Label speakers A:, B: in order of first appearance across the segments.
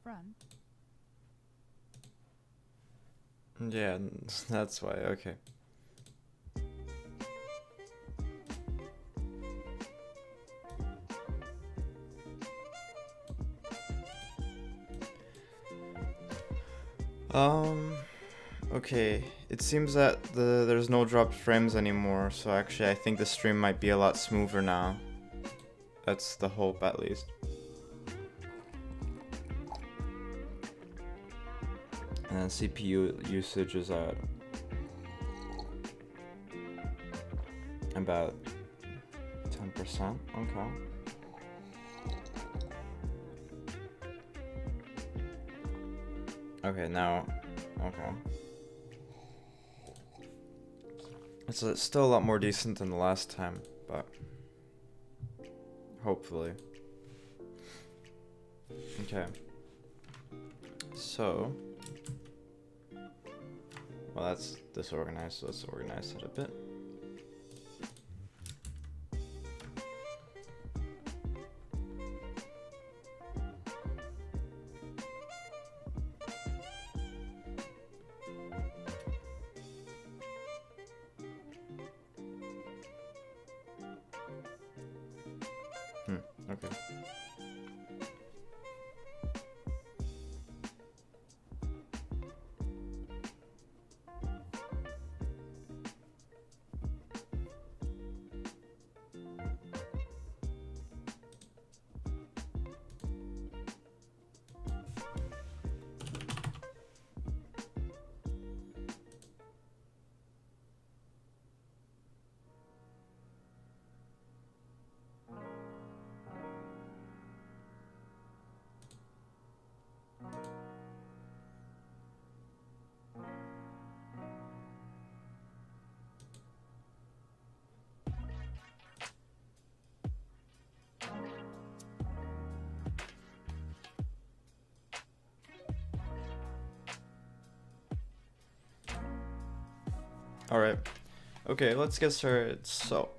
A: front.
B: Yeah, that's why. Okay. Okay. It seems that there's no dropped frames anymore, so actually I think the stream might be a lot smoother now. That's the hope, at least. And CPU usage is at about 10%. Okay. Okay, now, okay. It's still a lot more decent than the last time, but hopefully. Okay. So, well, that's disorganized, so let's organize it a bit. Okay. Alright. Okay, let's get started. So,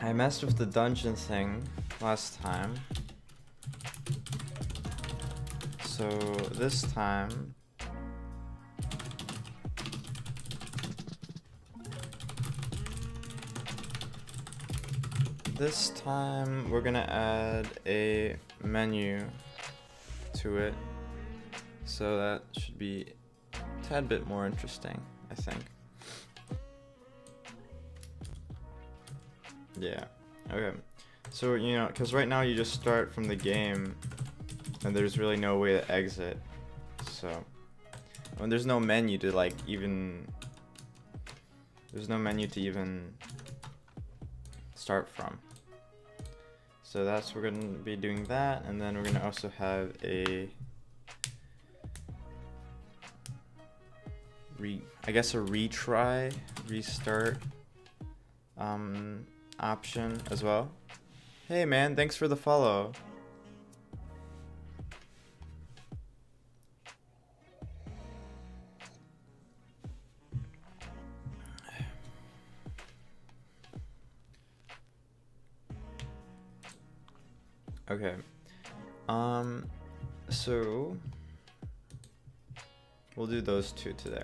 B: I messed with the dungeon thing last time. So, this time, we're gonna add a menu to it. So that should be a tad bit more interesting, I think. Yeah, okay. So, you know, because right now you just start from the game and there's really no way to exit. So, when there's no menu to like even, there's no menu to even start from. So that's, we're gonna be doing that, and then we're gonna also have a I guess a retry, restart option as well. Hey man, thanks for the follow. Okay. So we'll do those two today.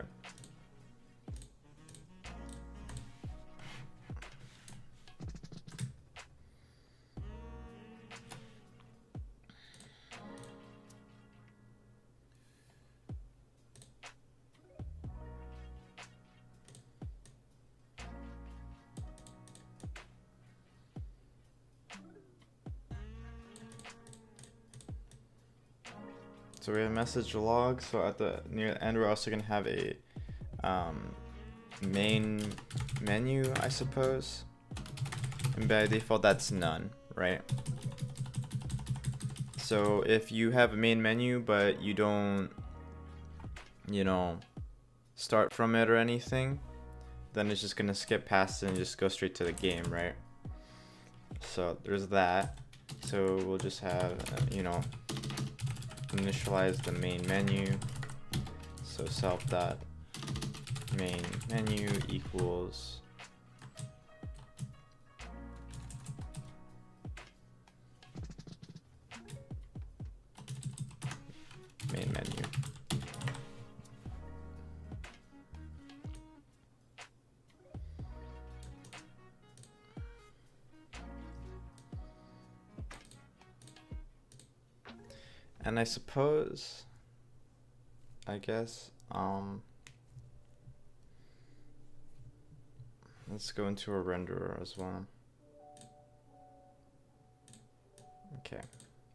B: So we have message log. So at the near the end, we're also gonna have a main menu, I suppose. And by default, that's none, right? So if you have a main menu, but you don't, you know, start from it or anything, then it's just gonna skip past it and just go straight to the game, right? So there's that. So we'll just have, you know, initialize the main menu. So self dot main menu equals And I suppose, I guess, let's go into a renderer as well. Okay,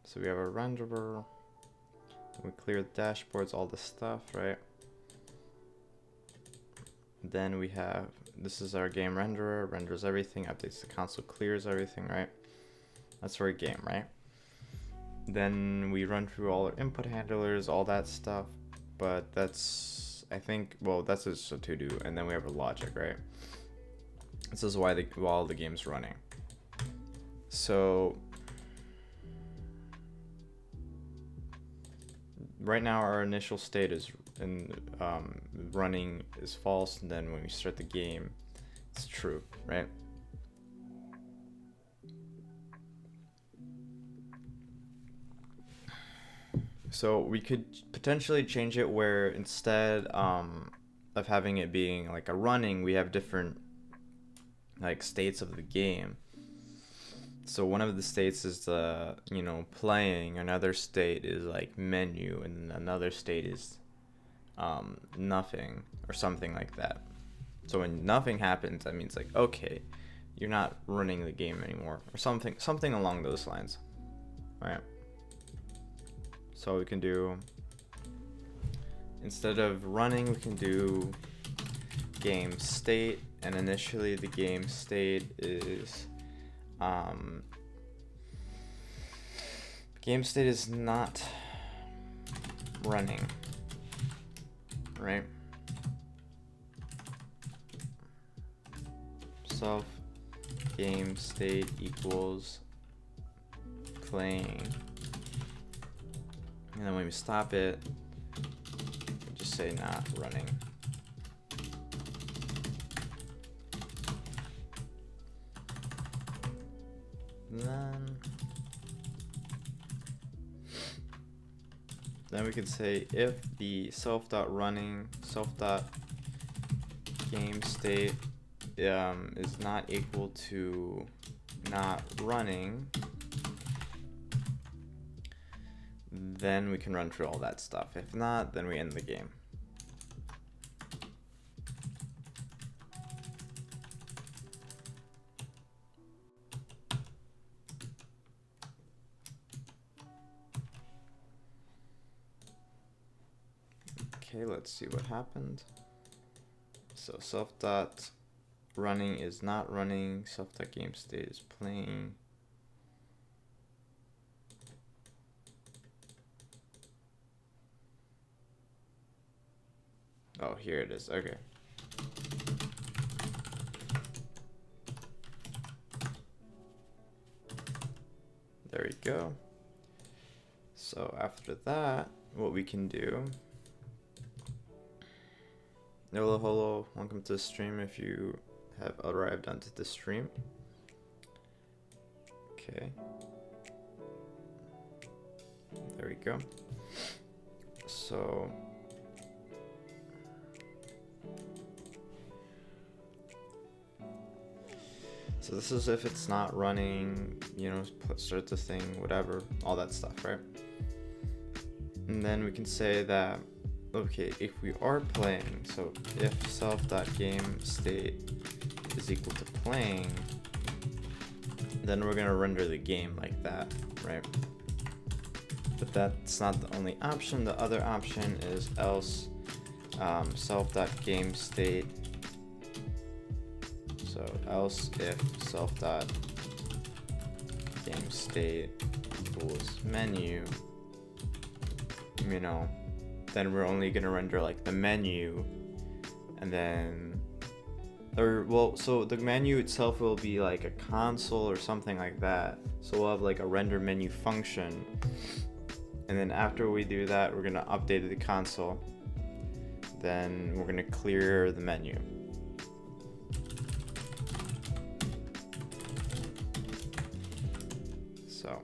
B: so we have a renderer. We clear the dashboards, all this stuff, right? Then we have, this is our game renderer, renders everything, updates the console, clears everything, right? That's our game, right? Then we run through all our input handlers, all that stuff, but that's, I think, well, that's just a to-do, and then we have a logic, right? This is why while the game's running. So right now our initial state is running is false, and then when we start the game, it's true, right? So we could potentially change it where instead of having it being like a running, we have different like states of the game. So one of the states is the, you know, playing, another state is like menu, and another state is nothing or something like that. So when nothing happens, that means like, okay, you're not running the game anymore, or something along those lines, right? So we can do, instead of running, we can do game state, and initially the game state is game state is not running, right? Self game state equals playing, and then when we stop it, we just say not running. Then we could say if the self.running, self.game state is not equal to not running, then we can run through all that stuff. If not, then we end the game. Okay, let's see what happened. So self.running is not running, self.game state is playing. Oh, here it is. Okay. There we go. So after that, what we can do, hello, welcome to the stream if you have arrived onto the stream. Okay. There we go. So this is if it's not running, you know, start the thing, whatever, all that stuff, right? And then we can say that, okay, if we are playing, so if self.game state is equal to playing, then we're gonna render the game like that, right? But that's not the only option. The other option is else self.game state. So else if self.game state equals menu, you know, then we're only gonna render like the menu, and then, or well, so the menu itself will be like a console or something like that. So we'll have like a render menu function, and then after we do that, we're gonna update the console, then we're gonna clear the menu. So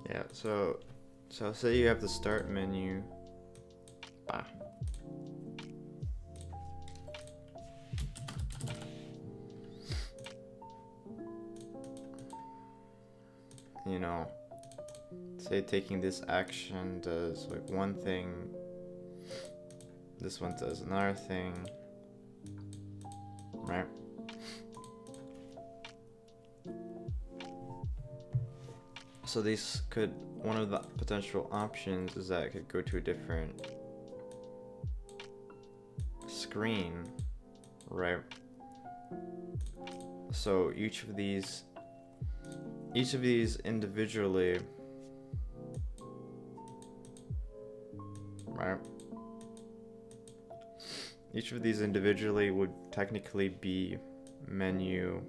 B: Yeah, so say you have the start menu. You know, say taking this action does like one thing, this one does another thing, right? So these could, one of the potential options is that it could go to a different screen, right? So each of these individually, right? Each of these individually would technically be menu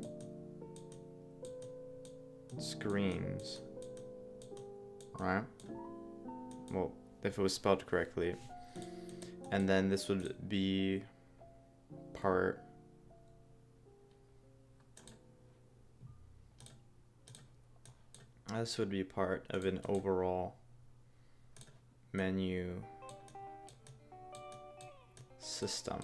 B: screens, right? Well, if it was spelled correctly. And then this would be part of an overall menu system.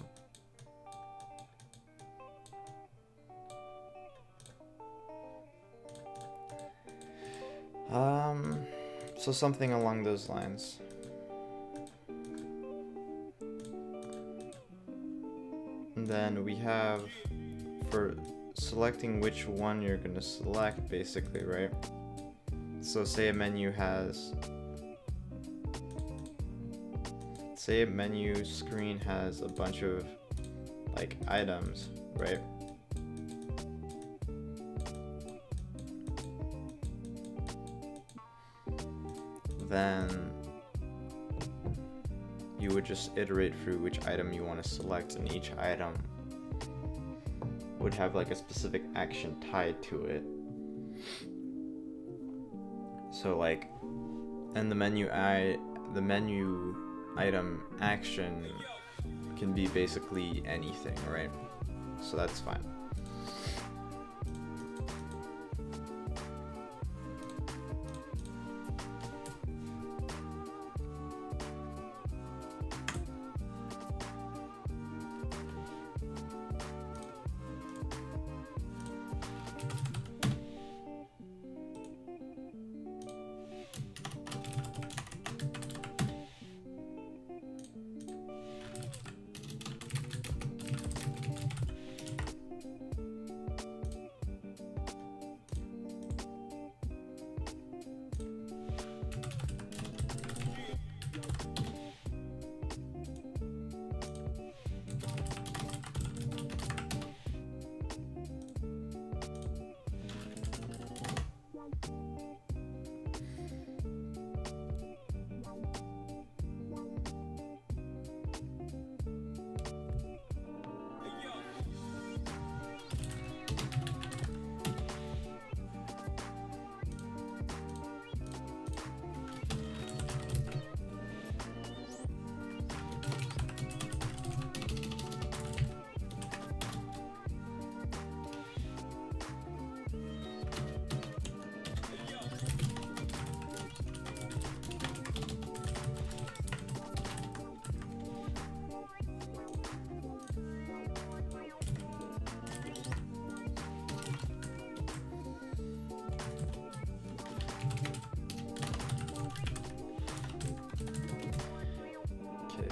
B: So something along those lines. And then we have for selecting which one you're going to select, basically, right? So say a menu screen has a bunch of like items, right? Then you would just iterate through which item you want to select, and each item would have like a specific action tied to it. So like, and the menu item action can be basically anything, right? So that's fine.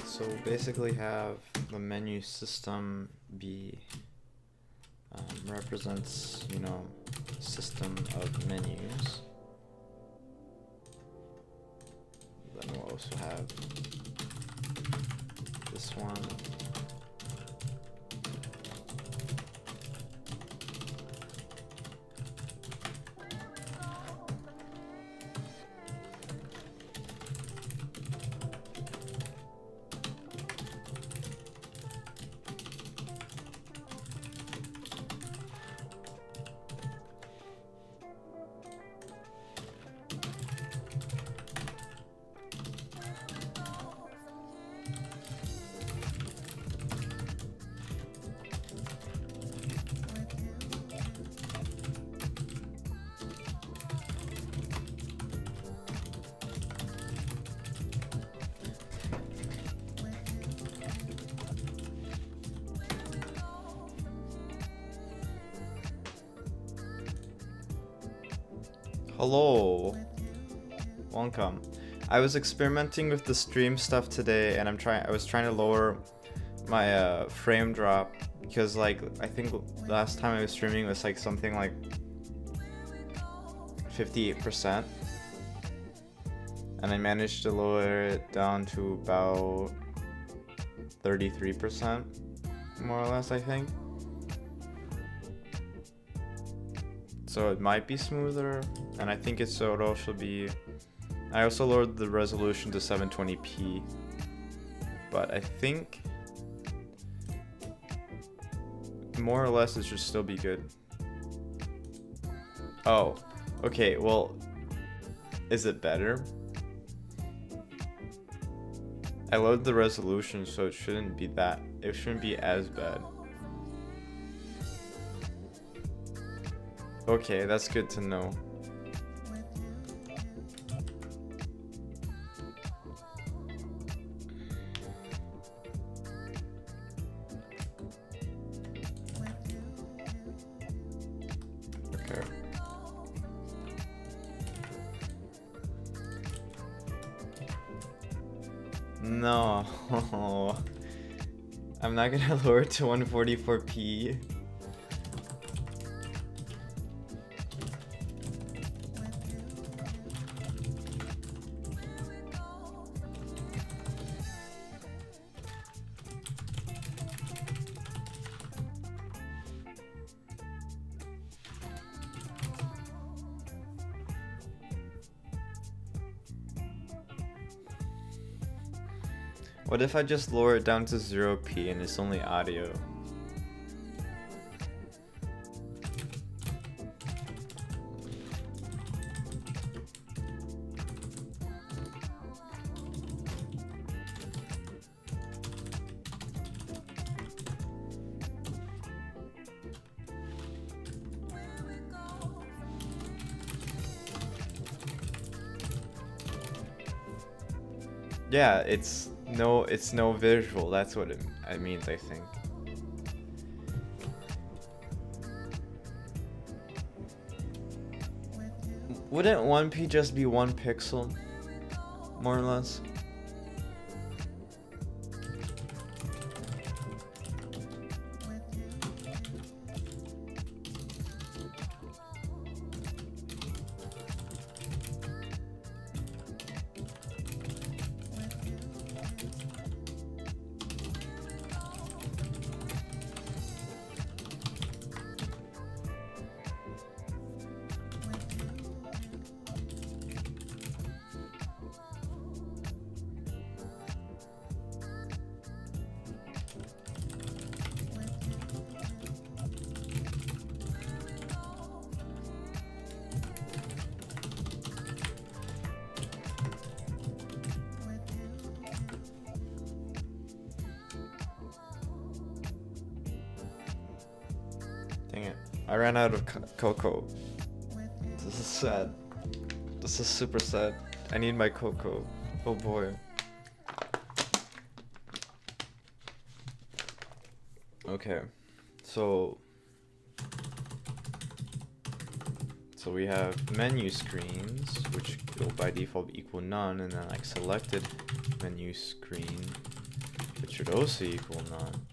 B: So basically have the menu system be represents, you know, system of menus. Then we'll also have this one. Hello. Welcome. I was experimenting with the stream stuff today, and I was trying to lower my frame drop because, like, I think last time I was streaming was like something like 58%, and I managed to lower it down to about 33%, more or less, I think. So it might be smoother, and I think it also be. I also lowered the resolution to 720p, but I think more or less it should still be good. Oh, okay, well, is it better? I lowered the resolution, so it shouldn't be as bad. Okay, that's good to know. Okay. No. I'm not gonna lower it to 144p. What if I just lower it down to 0p and it's only audio? Yeah, it's no visual. That's what it means, I think. Wouldn't 1p just be 1 pixel, more or less? Dang it. I ran out of cocoa. This is sad. This is super sad. I need my cocoa. Oh boy. Okay. So we have menu screens, which will by default equal none, and then like selected menu screen, which should also equal none.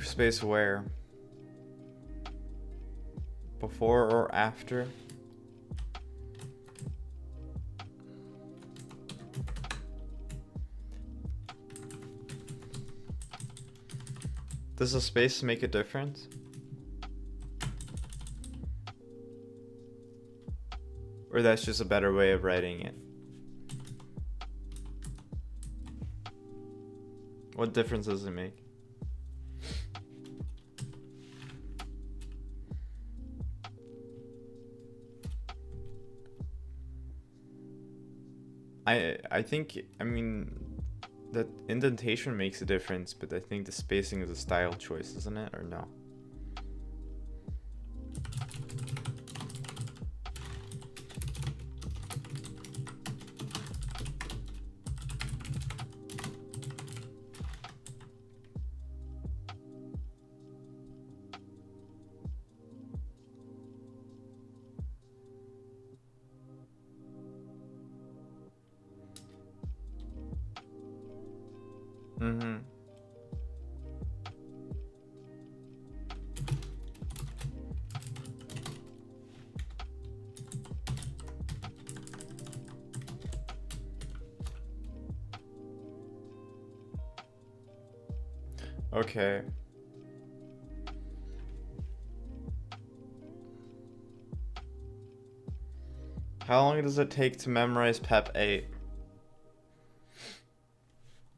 B: Space where? Before or after? Does the space make a difference? Or that's just a better way of writing it? What difference does it make? I think, I mean, that indentation makes a difference, but I think the spacing is a style choice, isn't it? Or no? Mm-hmm. Okay. How long does it take to memorize PEP 8?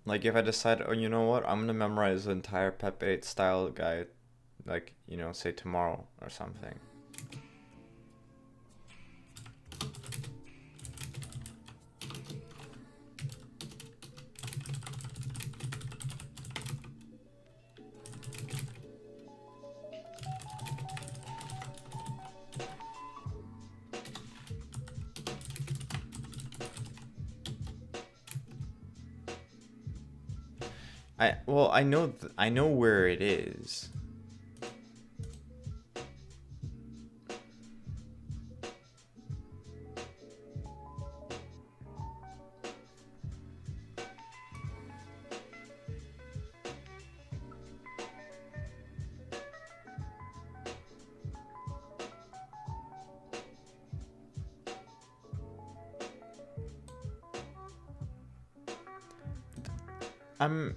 B: Like, if I decide, oh, you know what, I'm gonna memorize the entire PEP 8 style guide, like, you know, say tomorrow or something. Well, I know where it is. I'm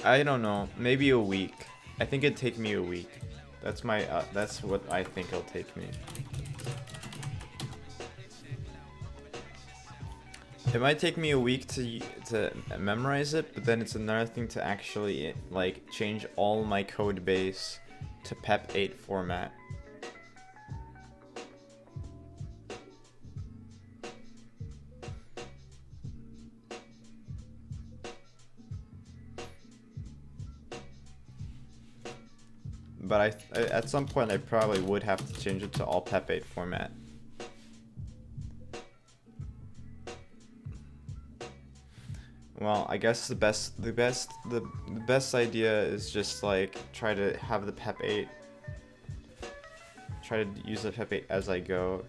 B: I don't know, maybe a week. I think it'd take me a week. That's what I think it'll take me. It might take me a week to memorize it, but then it's another thing to actually like change all my code base to PEP 8 format. But at some point I probably would have to change it to all PEP 8 format. Well, I guess the best idea is just like try to have the PEP 8. Try to use the PEP 8 as I go,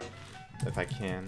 B: if I can.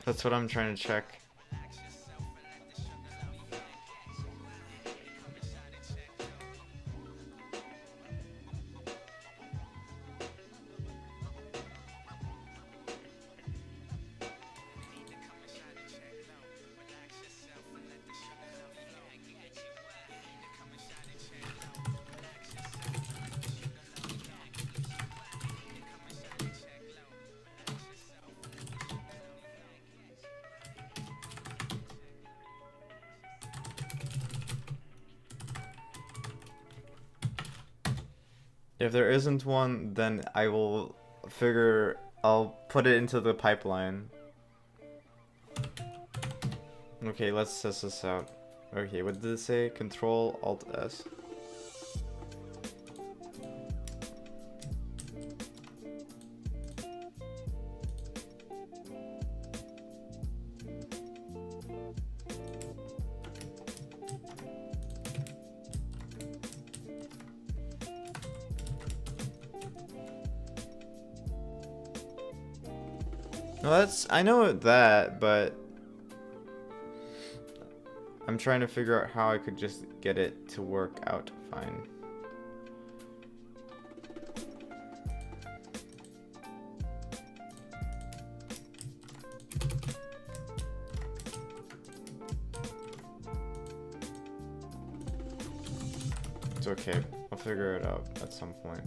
B: That's what I'm trying to check. If there isn't one, then I'll put it into the pipeline. Okay, let's test this out. Okay, what did it say? Control Alt S. No, I know that, but I'm trying to figure out how I could just get it to work out fine. It's okay. I'll figure it out at some point.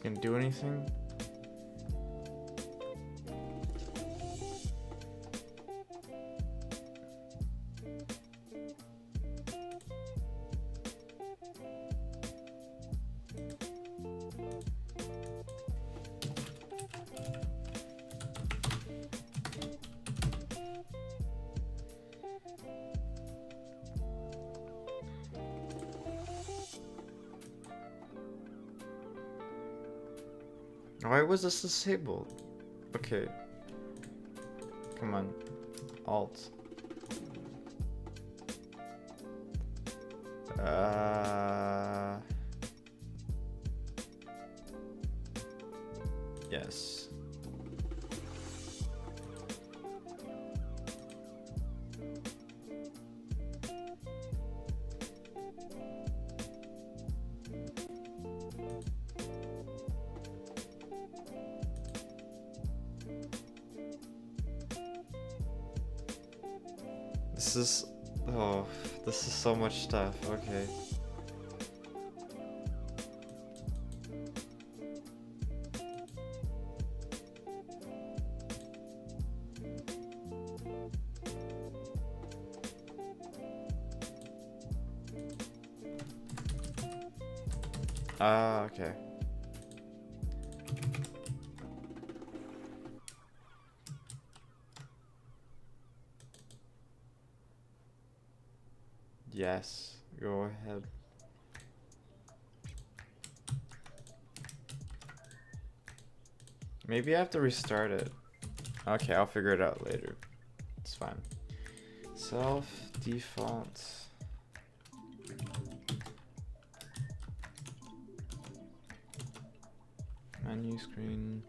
B: Gonna do anything? Why was this disabled? Okay. Come on. Alt. Yes. This is so much stuff. Okay. Okay. Yes, go ahead. Maybe I have to restart it. Okay, I'll figure it out later. It's fine. Self default. Menu screen.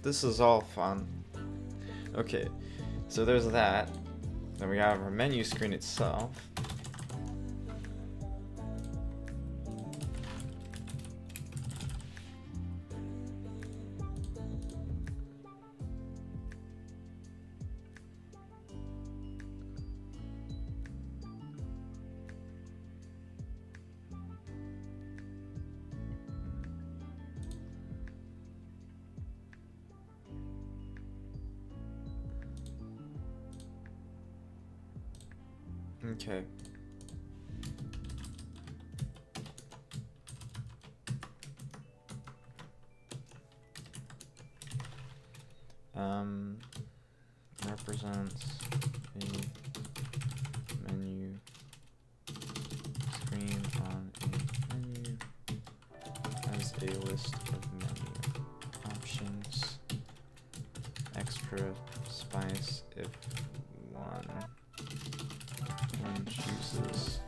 B: This is all fun. Okay, so there's that. Then we have our menu screen itself. Okay. Represents a extra spice if one chooses.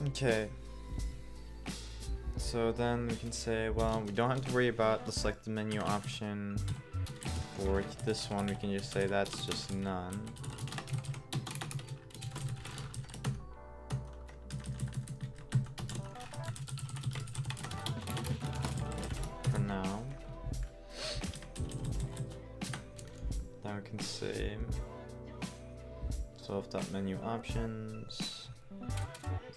B: Okay, so then we can say, well, we don't have to worry about the select the menu option. For this one, we can just say that's just none. For now. Then we can say self.menu options.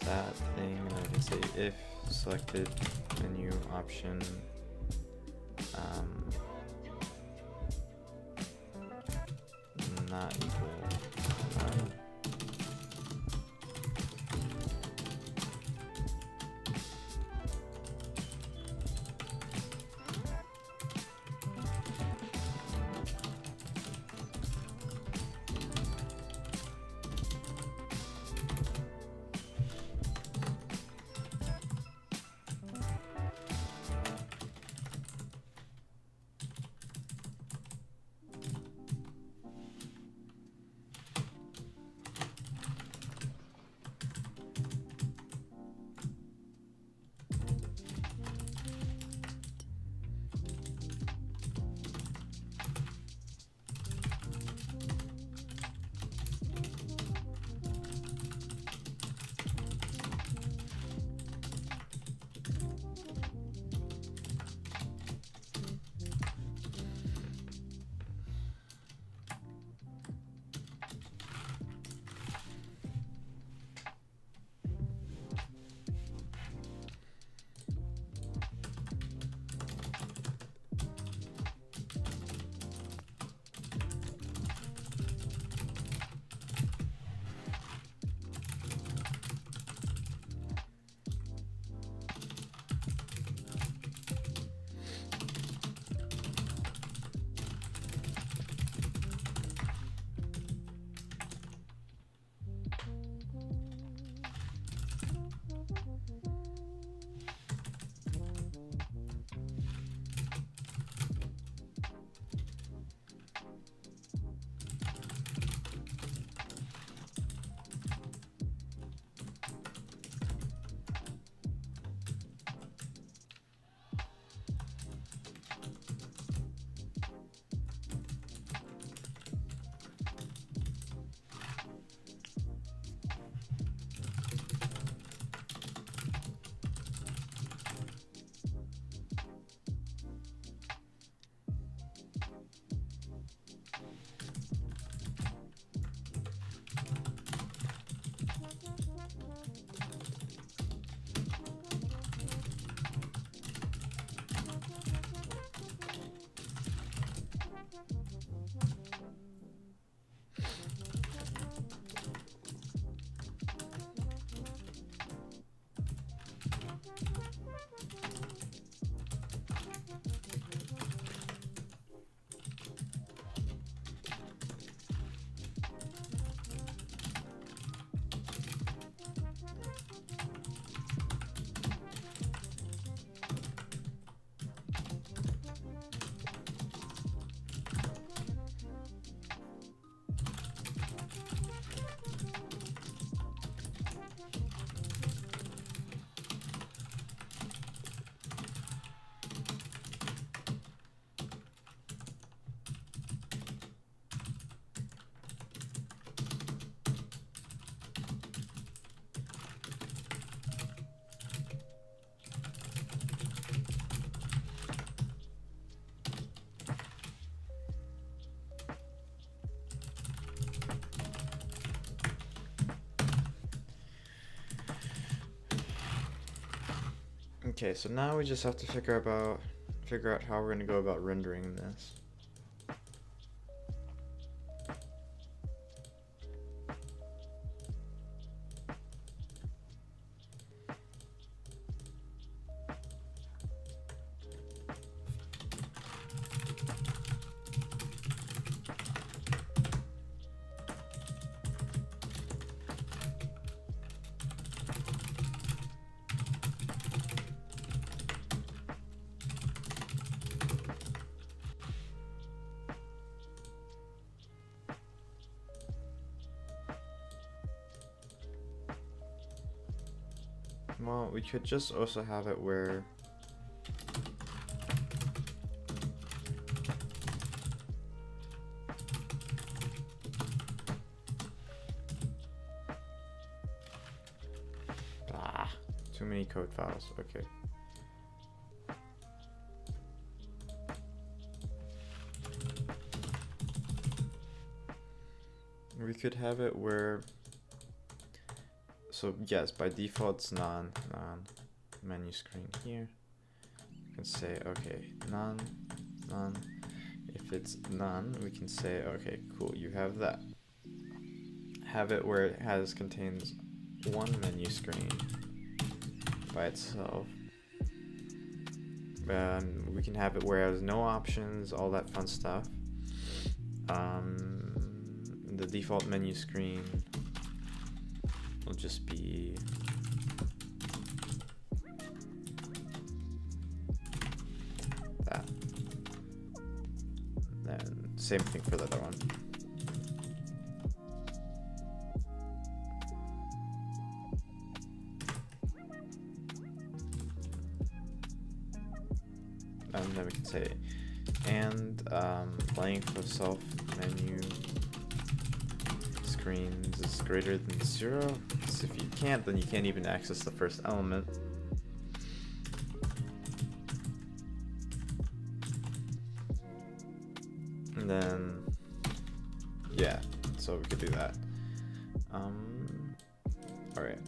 B: That thing, and I can say if selected menu option not equal none. Okay, so now we just have to figure out how we're gonna go about rendering this. Well, we could just also have it where too many code files. Okay. We could have it where, so yes, by default it's non menu screen here. You can say, okay, none. If it's none, we can say, okay, cool, you have that. Have it where it contains one menu screen by itself. We can have it where it has no options, all that fun stuff. The default menu screen will just be that. Then same thing for the other one. And then we can say, and blank for self menu screens is greater than 0. So if you can't, then you can't even access the first element. And then, yeah, so we could do that. All right.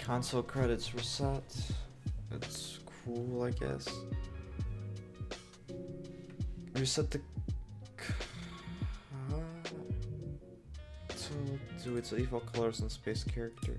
B: Console credits reset. It's cool, I guess. Reset the. To its default colors and space character.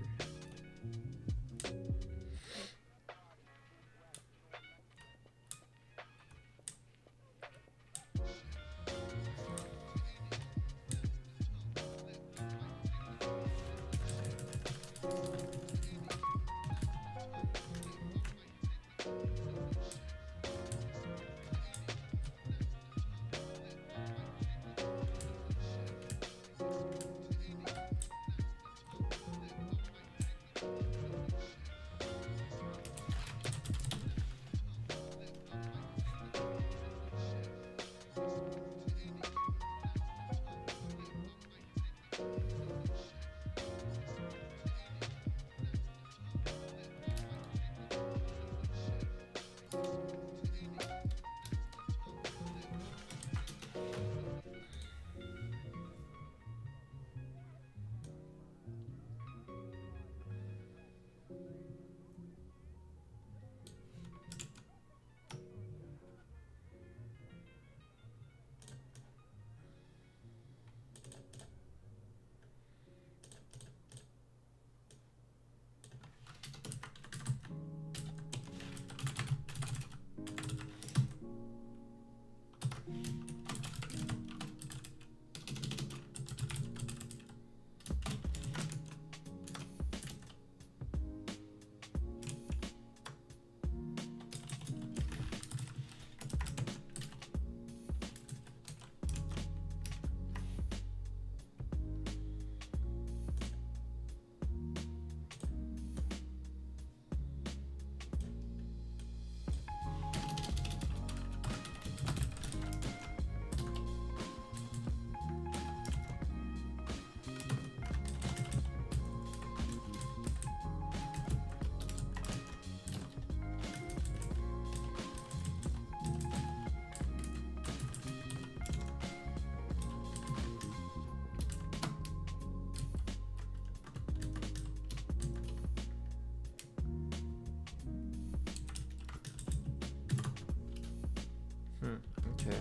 B: Okay.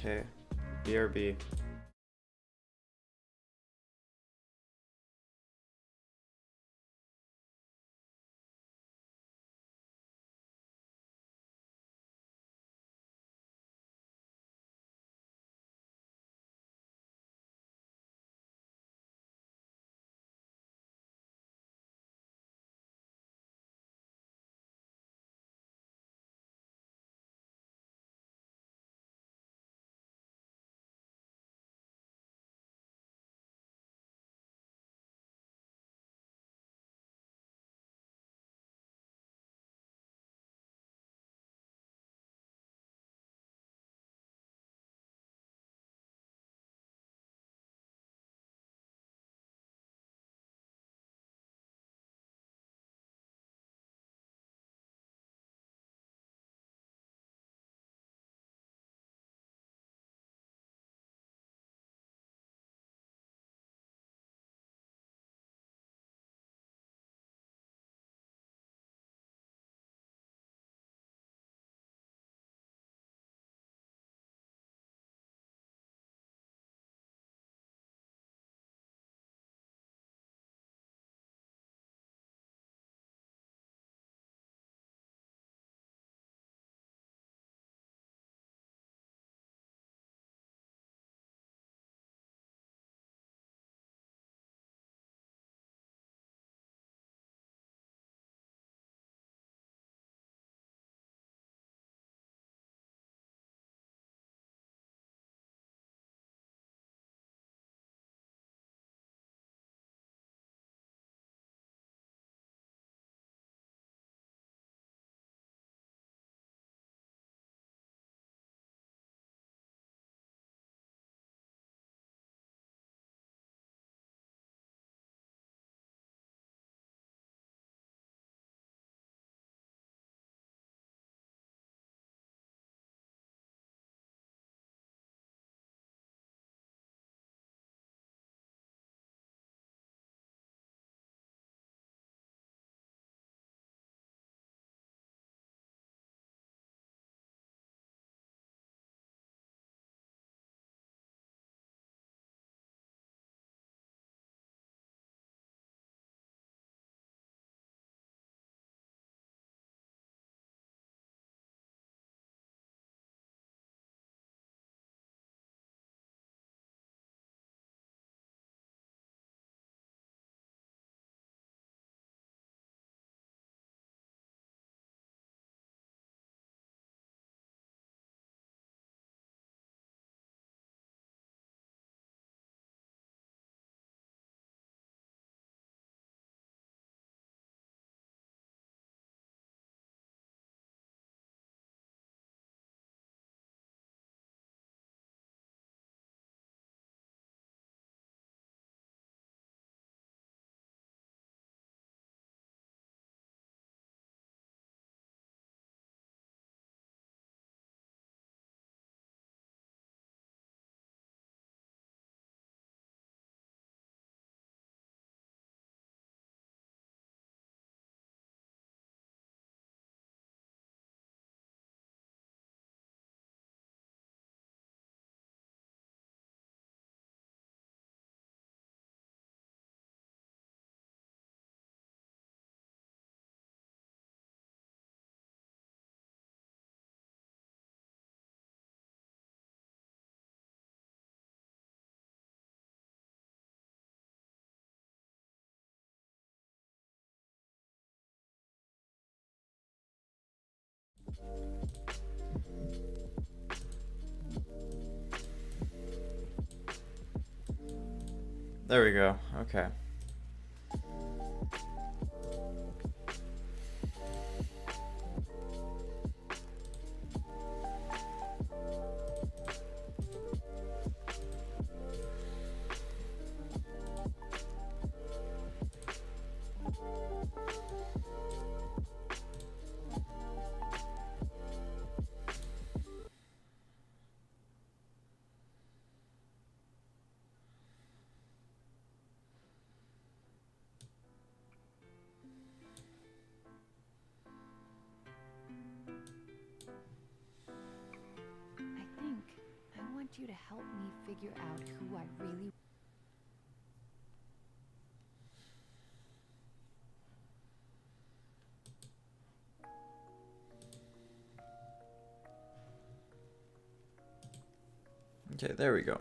B: Okay. BRB. There we go. Okay.
A: I think I want you to help me figure out who I really...
B: Okay, there we go.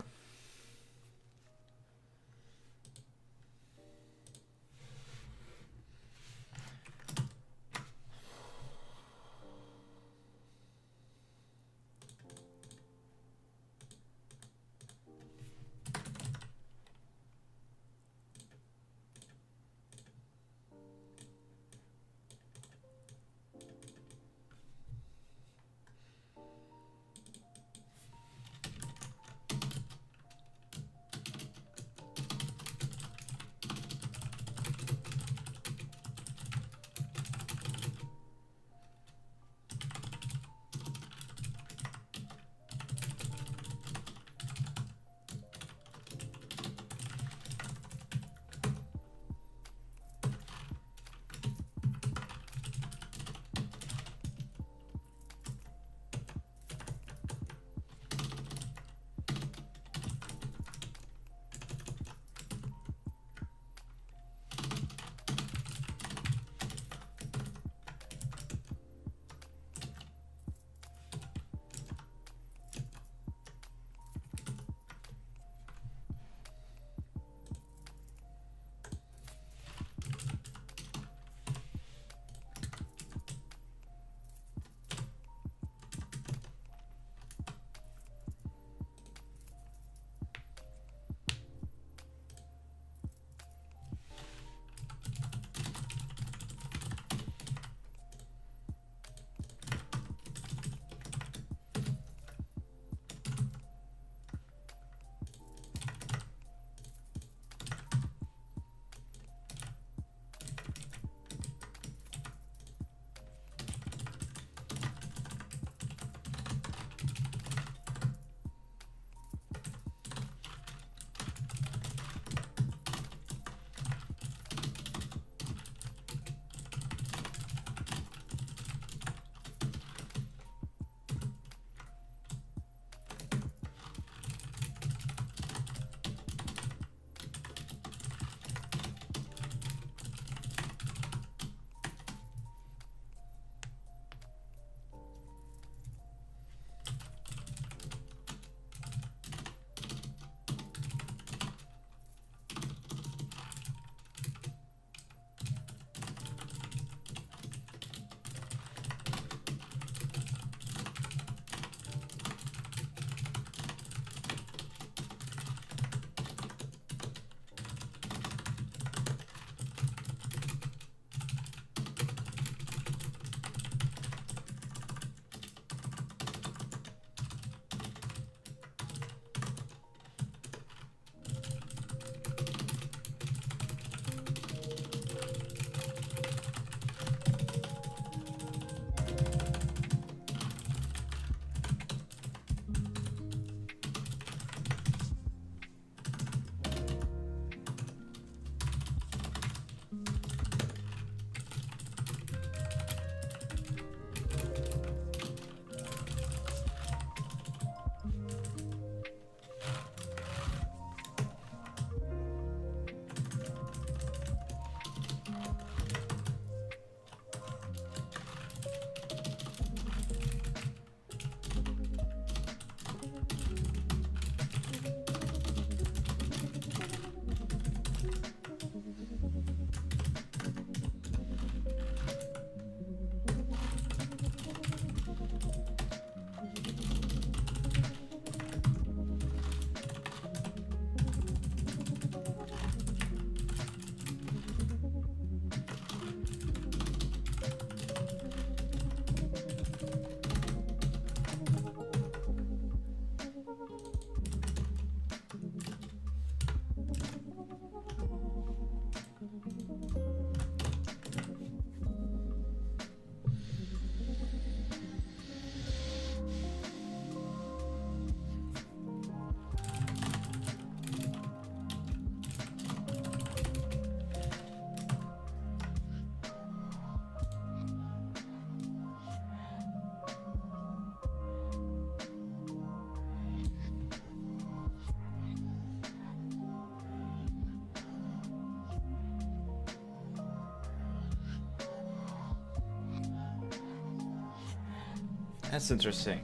B: That's interesting.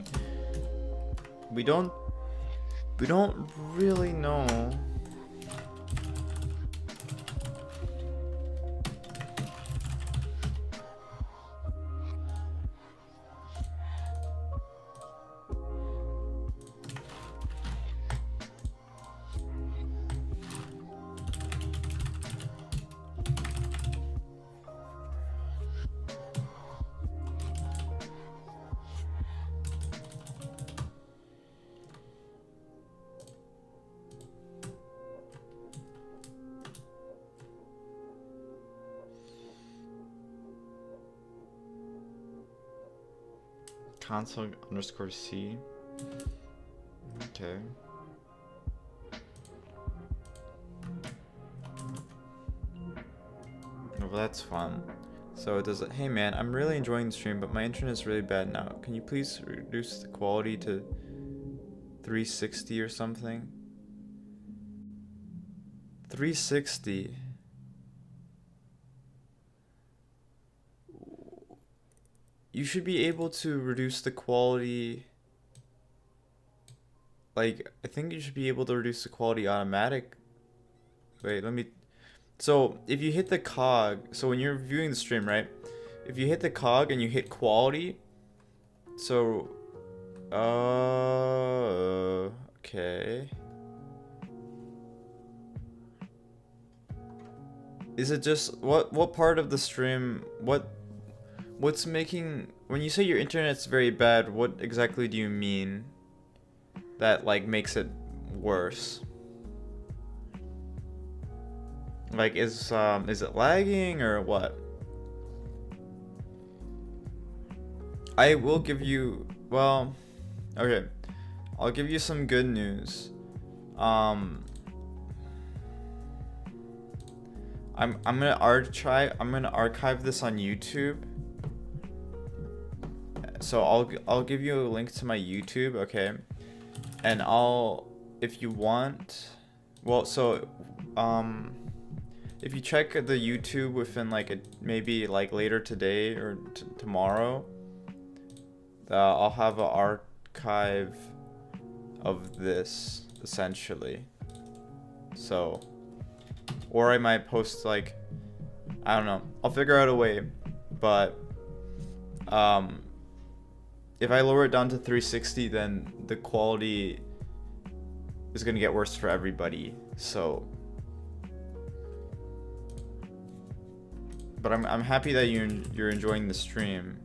B: We don't really know. Console_C. Okay. Well, that's fun. So it does. Hey man, I'm really enjoying the stream, but my internet is really bad now. Can you please reduce the quality to 360 or something? 360. You should be able to reduce the quality. Like, I think you should be able to reduce the quality automatic. Wait, let me. So if you hit the cog, so when you're viewing the stream, right? If you hit the cog and you hit quality, so, okay. Is it just what part of the stream? What's making, when you say your internet's very bad, what exactly do you mean that like makes it worse? Like, is it lagging or what? I will give you, well, okay, I'll give you some good news. I'm gonna archive this on YouTube. So I'll give you a link to my YouTube, okay? And if you want, well, so if you check the YouTube within like maybe like later today or tomorrow, I'll have an archive of this essentially. So, or I might post like, I don't know, I'll figure out a way, but if I lower it down to 360, then the quality is gonna get worse for everybody. So, but I'm happy that you're enjoying the stream.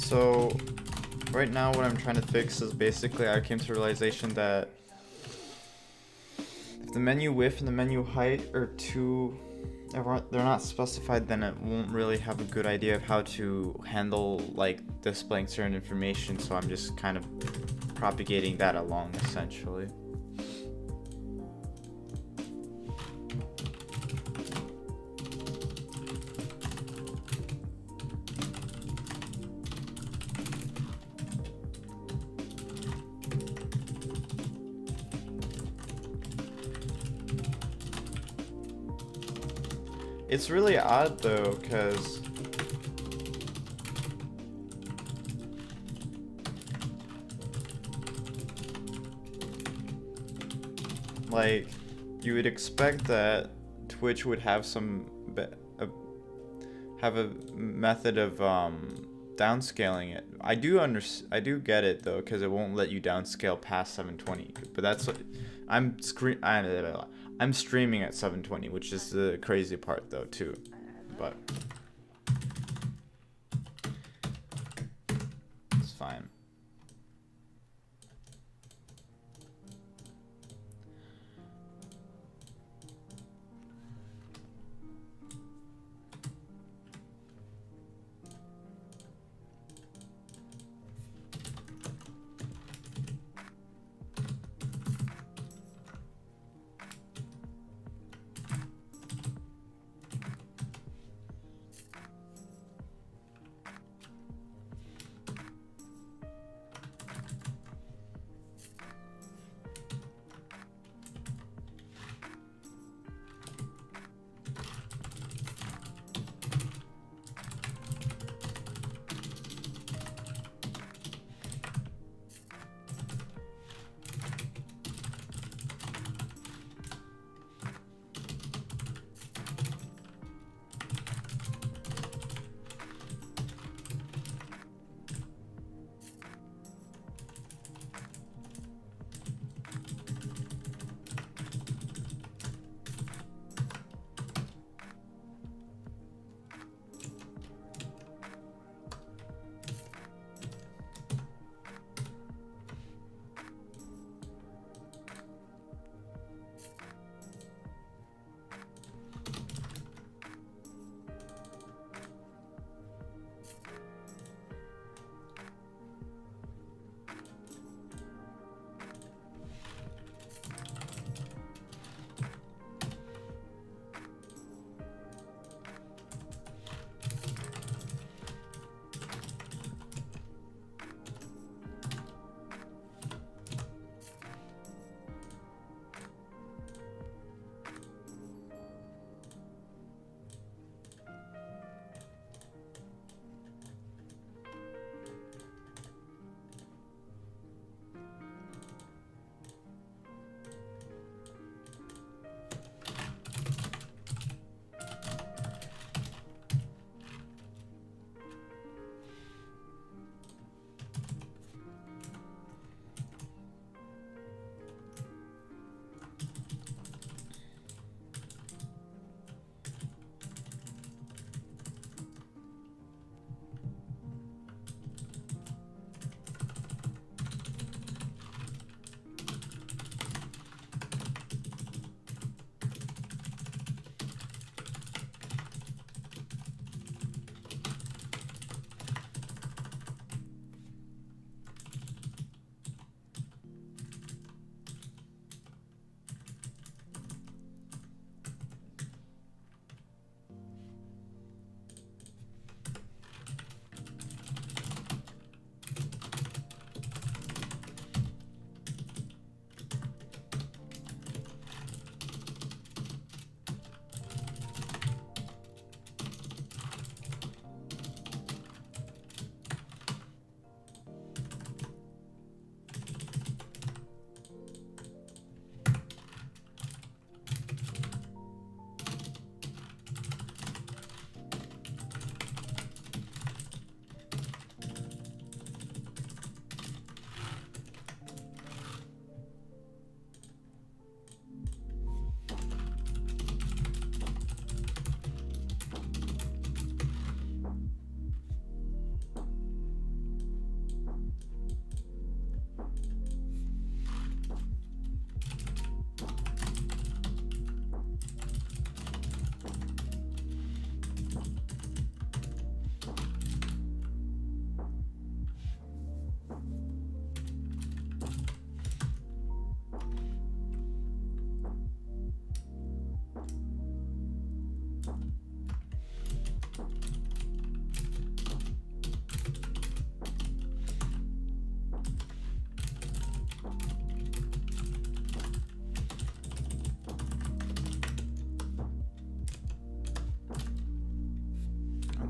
B: So right now what I'm trying to fix is basically I came to the realization that if the menu width and the menu height are they're not specified, then it won't really have a good idea of how to handle like displaying certain information. So I'm just kind of propagating that along essentially. It's really odd though, because like, you would expect that Twitch would have have a method of downscaling it. I do get it though, because it won't let you downscale past 720. But that's what I'm streaming at 720, which is the crazy part though too. But it's fine.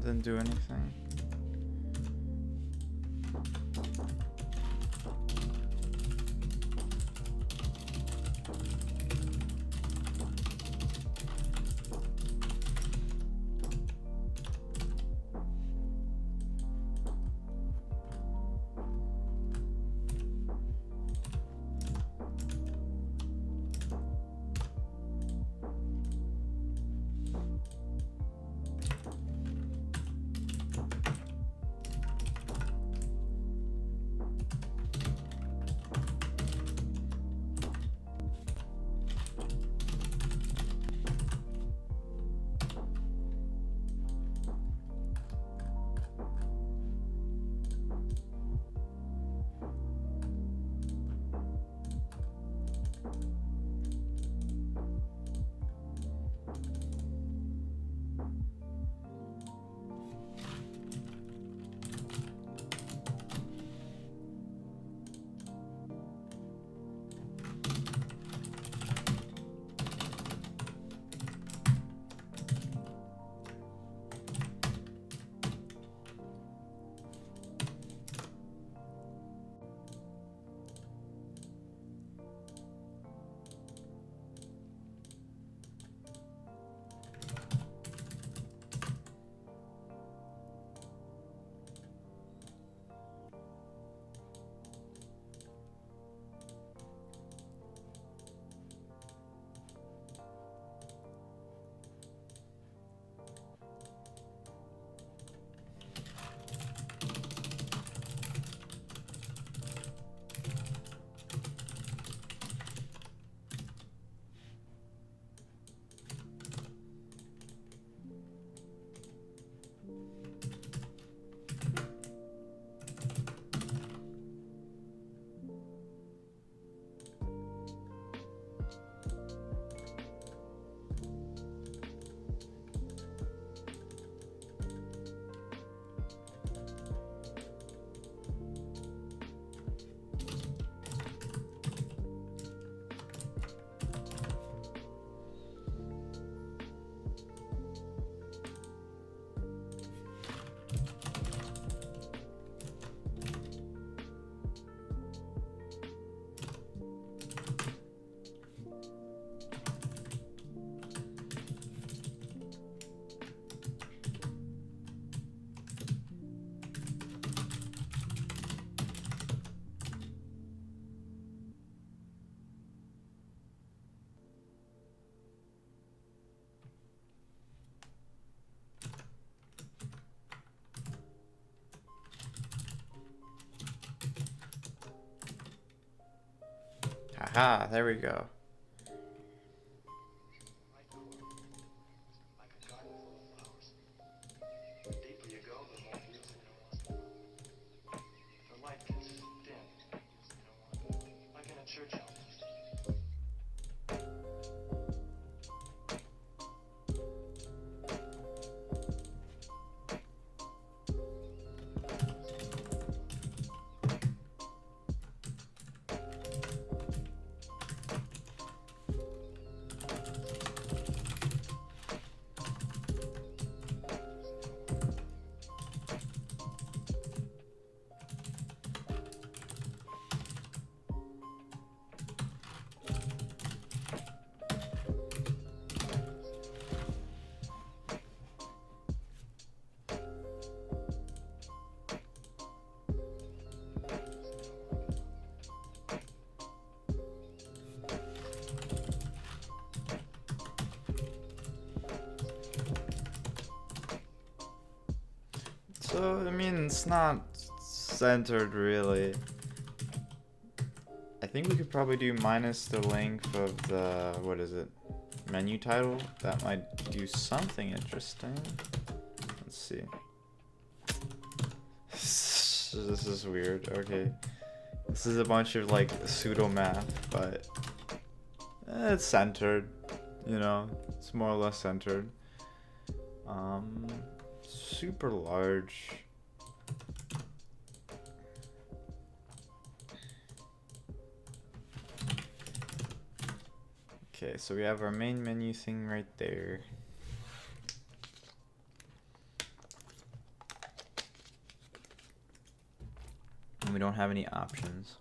B: Didn't do anything. Ah, there we go. So, I mean, it's not centered really. I think we could probably do minus the length of the, what is it, menu title. That might do something interesting. Let's see. This is weird. Okay. This is a bunch of like pseudo math, but it's centered. You know, it's more or less centered. Super large. Okay, so we have our main menu thing right there. And we don't have any options.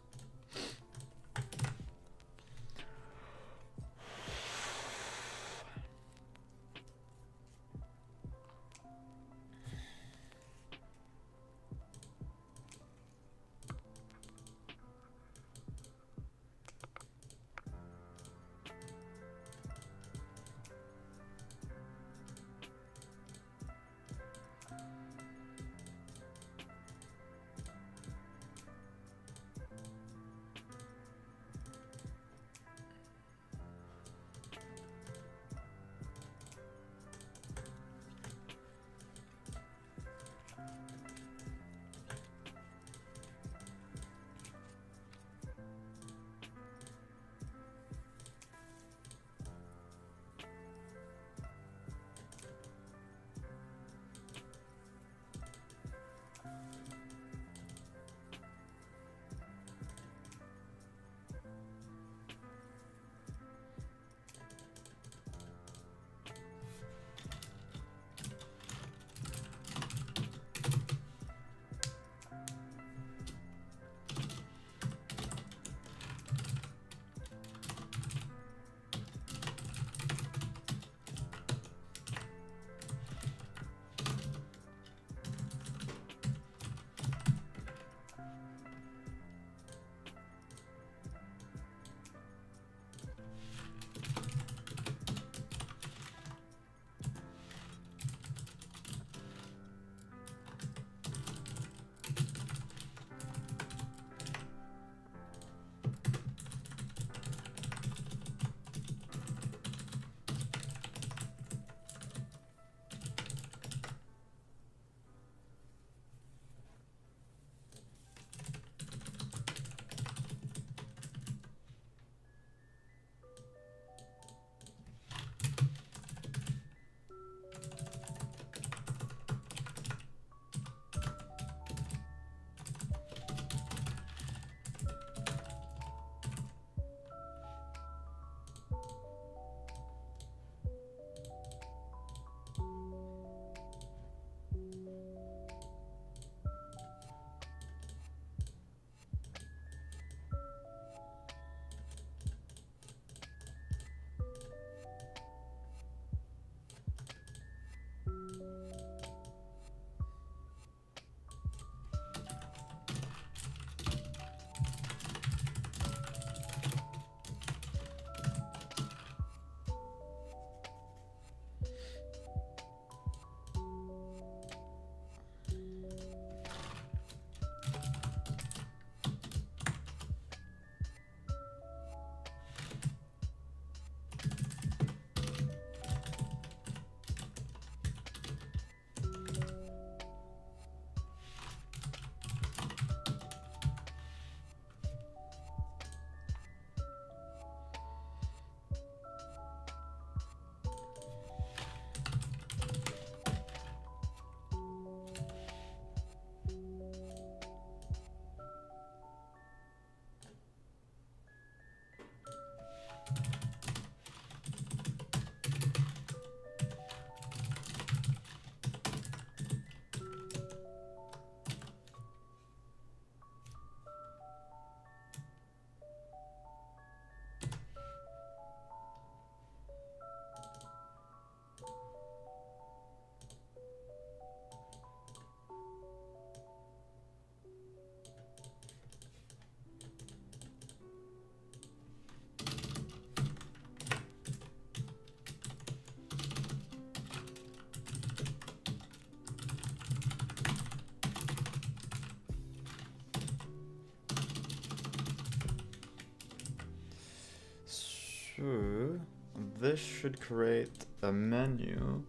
B: this should create a menu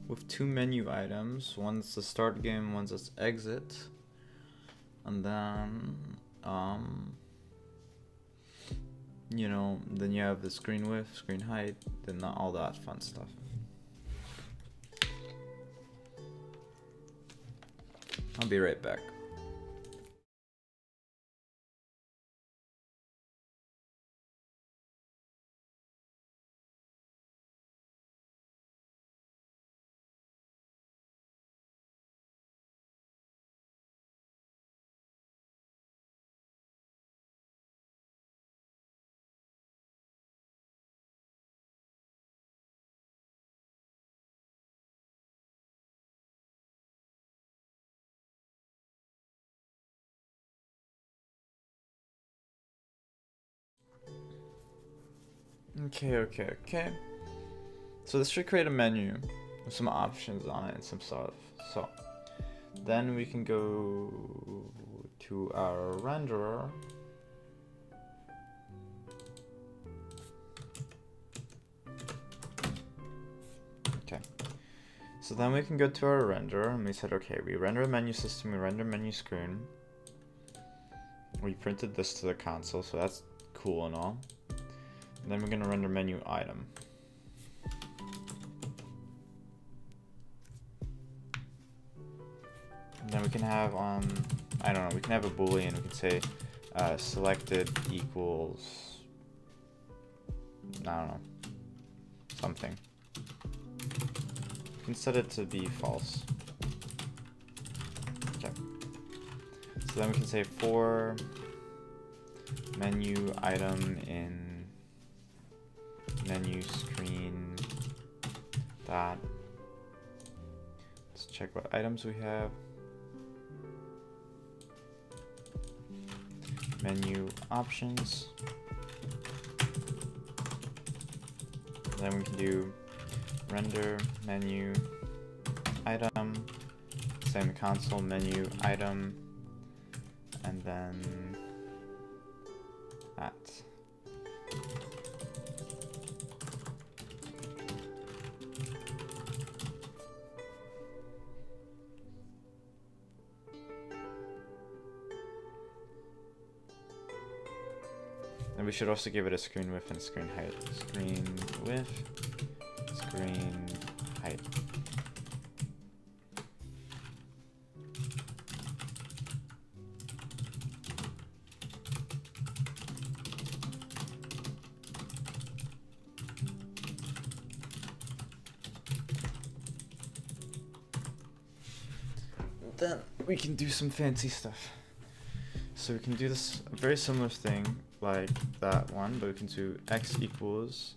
B: with two menu items. One's the start game, one's its exit. And then, you know, then you have the screen width, screen height, then all that fun stuff. I'll be right back. Okay. So this should create a menu with some options on it and some stuff. So then we can go to our renderer. Okay. So then we can go to our renderer and we said, okay, we render a menu system, we render menu screen. We printed this to the console, so that's cool and all. And then we're gonna render menu item. And then we can have I don't know, we can have a boolean. We can say selected equals, I don't know, something. We can set it to be false. Okay. So then we can say for menu item in menu screen dot. Let's check what items we have. Menu options. Then we can do render menu item, same console menu item, and then that. And we should also give it a screen width and screen height. Screen width, screen height. Then we can do some fancy stuff. So we can do this very similar thing like that one, but we can do x equals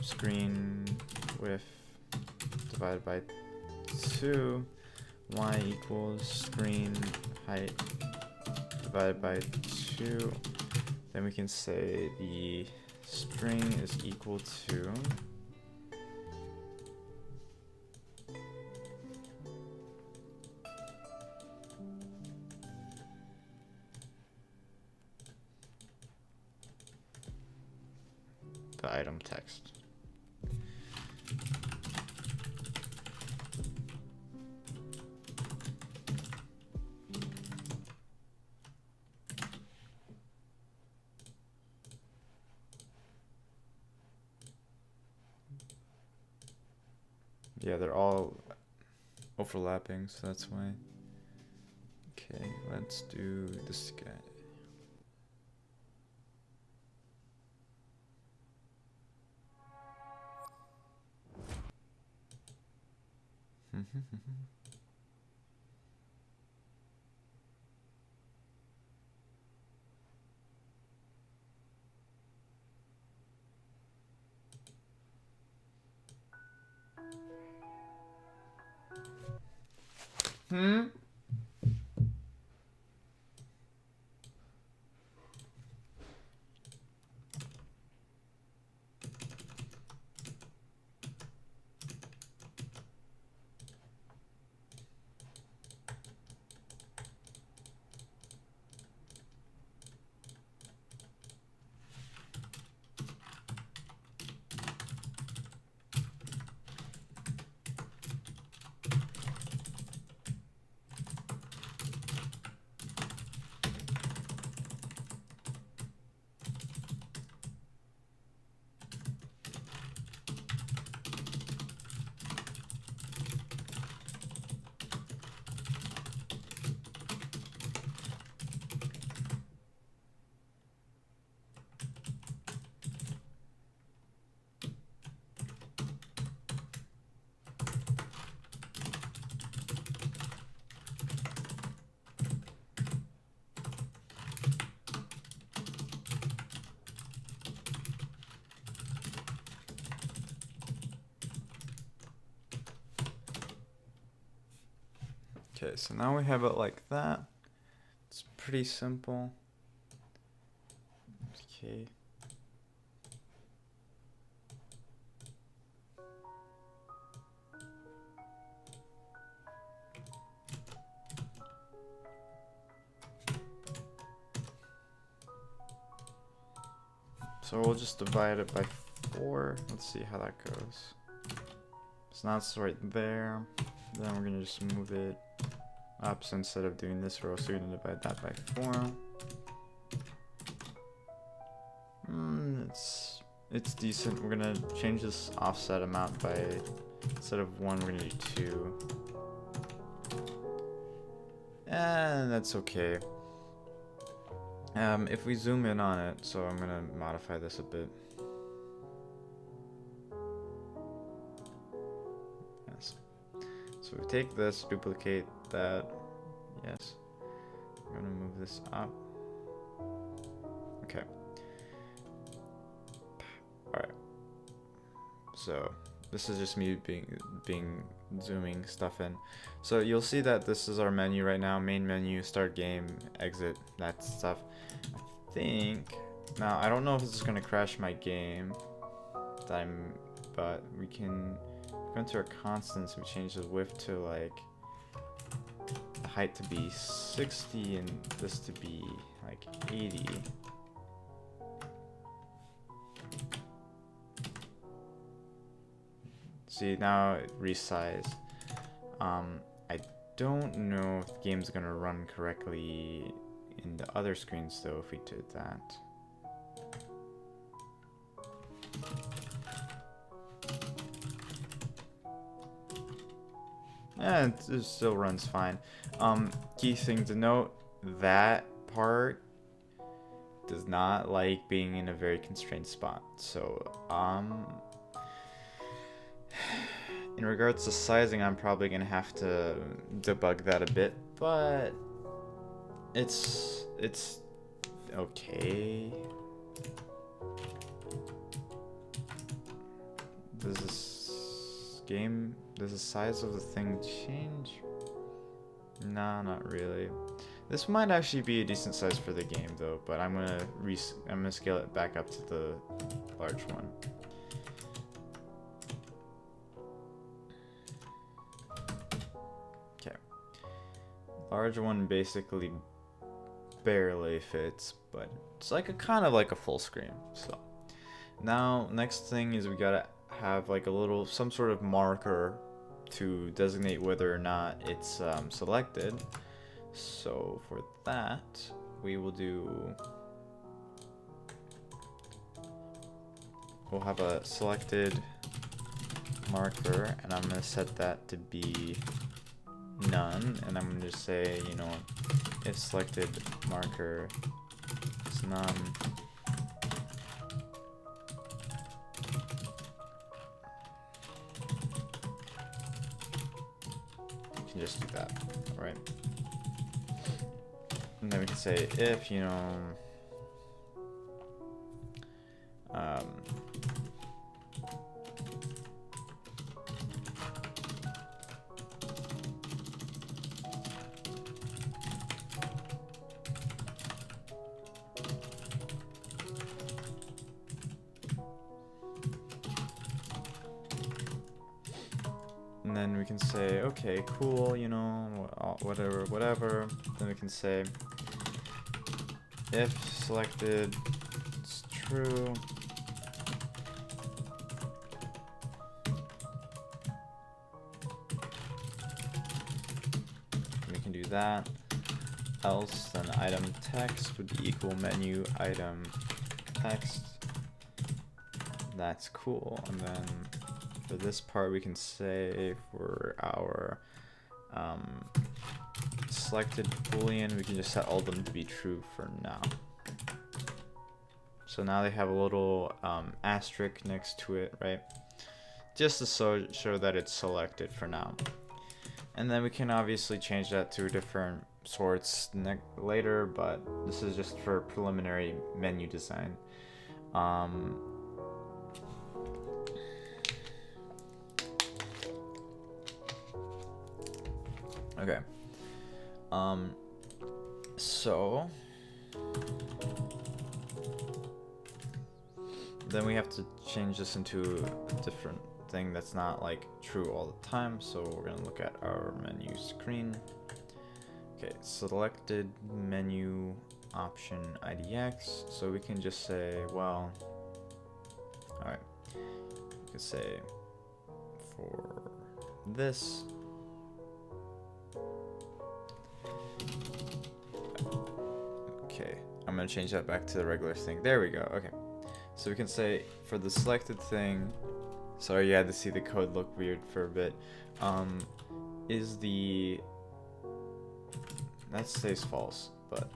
B: screen width divided by 2, y equals screen height divided by 2. Then we can say the string is equal to the item text. Yeah, they're all overlapping, so that's why. Okay, let's do this guy. Okay, so now we have it like that. It's pretty simple. Okay. So we'll just divide it by 4. Let's see how that goes. So now it's right there. Then we're gonna just move it up. So instead of doing this row, so we're gonna divide that by 4. It's decent. We're gonna change this offset amount by, instead of 1, we're gonna do 2. And that's okay. If we zoom in on it, so I'm gonna modify this a bit. Yes. So we take this, duplicate that. Yes. We're gonna move this up. Okay. Alright. So this is just me being zooming stuff in. So you'll see that this is our menu right now. Main menu, start game, exit, that stuff. I think now I don't know if this is gonna crash my game. But we can go into our constants. We change the width to like the height to be 60 and this to be like 80. See, now it resized. I don't know if the game's gonna run correctly in the other screens though if we did that. Yeah, it still runs fine. Key thing to note, that part does not like being in a very constrained spot. So, in regards to sizing, I'm probably gonna have to debug that a bit, but it's okay. Does the size of the thing change? Nah, not really. This might actually be a decent size for the game though, but I'm gonna scale it back up to the large one. Okay. Large one basically barely fits, but it's like kind of like a full screen. So now next thing is we gotta have like some sort of marker to designate whether or not it's selected. So for that, we'll have a selected marker, and I'm gonna set that to be none, and I'm gonna just say, you know, if selected marker is none, you can just do that, right? And then we can say if, you know, and then we can say, okay, cool, you know, whatever. Then we can say, if selected is true, we can do that. Else, then item text would be equal menu item text. That's cool. And then for this part, we can say for our selected boolean, we can just set all of them to be true for now. So now they have a little asterisk next to it, right? Just to show that it's selected for now. And then we can obviously change that to different sorts later, but this is just for preliminary menu design. Okay, So then we have to change this into a different thing that's not like true all the time. So we're gonna look at our menu screen. Okay, selected menu option IDX. So we can just say, well, all right, we can say for this, okay, I'm gonna change that back to the regular thing. There we go. Okay, so we can say for the selected thing, sorry you had to see the code look weird for a bit, is the, that stays false, but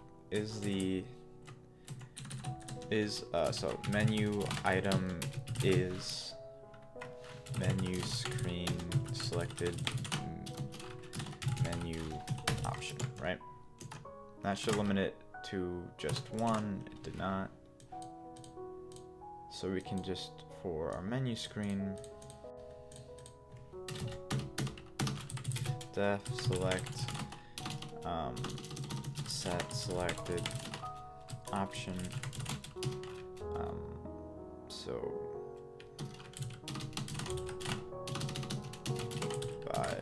B: so menu item is menu screen selected menu option, right? That should limit it to just one. It did not. So we can just, for our menu screen, def select set selected option, so by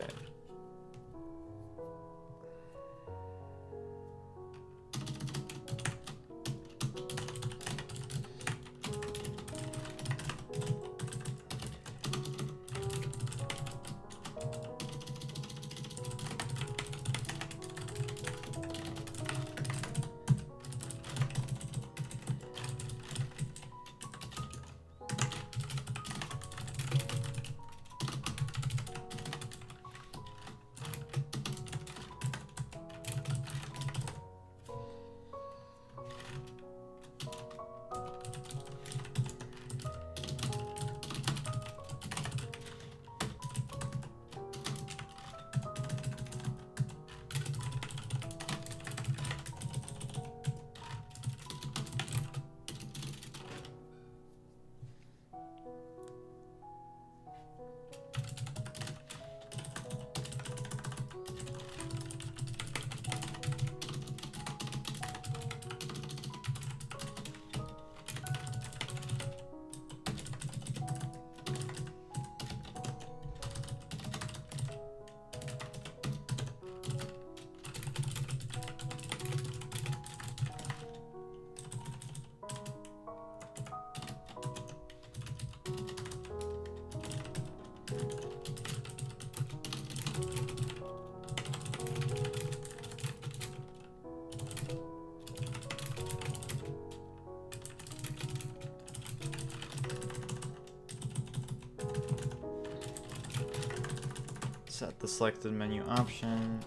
B: set the selected menu option,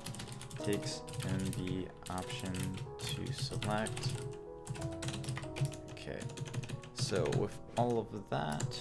B: takes in the option to select. Okay, so with all of that,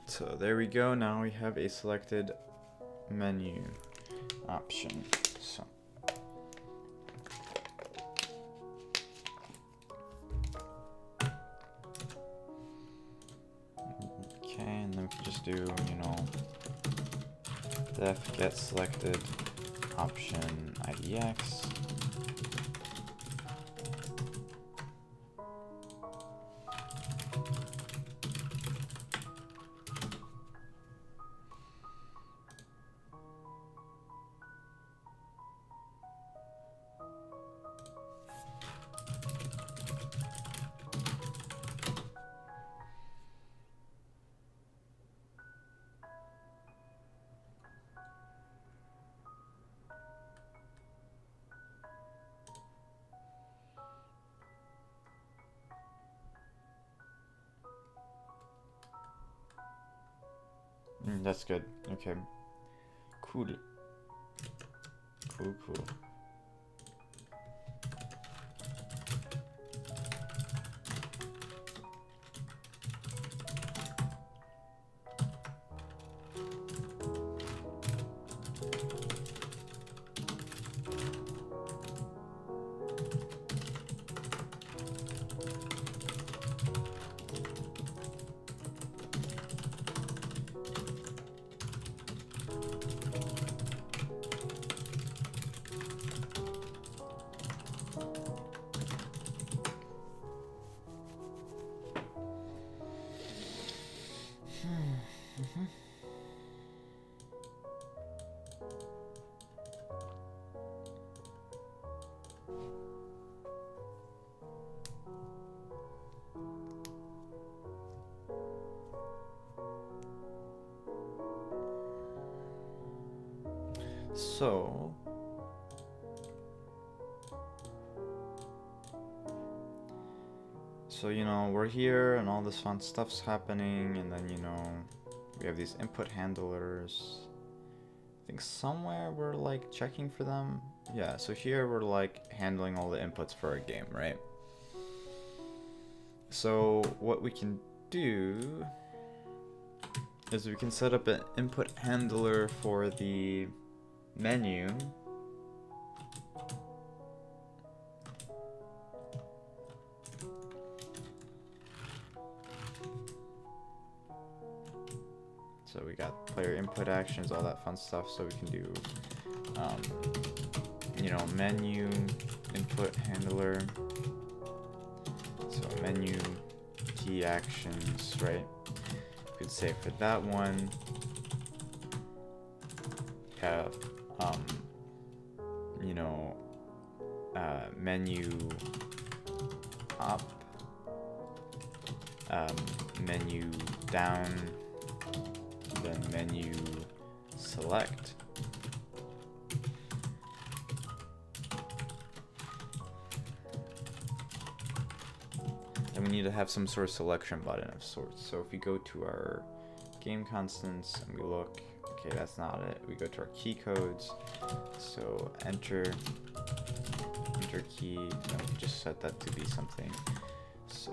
B: so there we go. Now we have a selected menu option. So okay, and then we can just do, you know, def get selected option IDX. That's good. Okay. Cool. Cool. So you know, we're here and all this fun stuff's happening, and then you know, we have these input handlers. I think somewhere we're like checking for them. Yeah, so here we're like handling all the inputs for a game, right? So what we can do is we can set up an input handler for the menu. So we got player input actions, all that fun stuff. So we can do, you know, menu input handler. So menu key actions, right? You could say for that one, have, you know, menu up, menu down, then menu select. And we need to have some sort of selection button of sorts. So if we go to our game constants and we look, okay, that's not it. We go to our key codes. So enter key, no, just set that to be something. So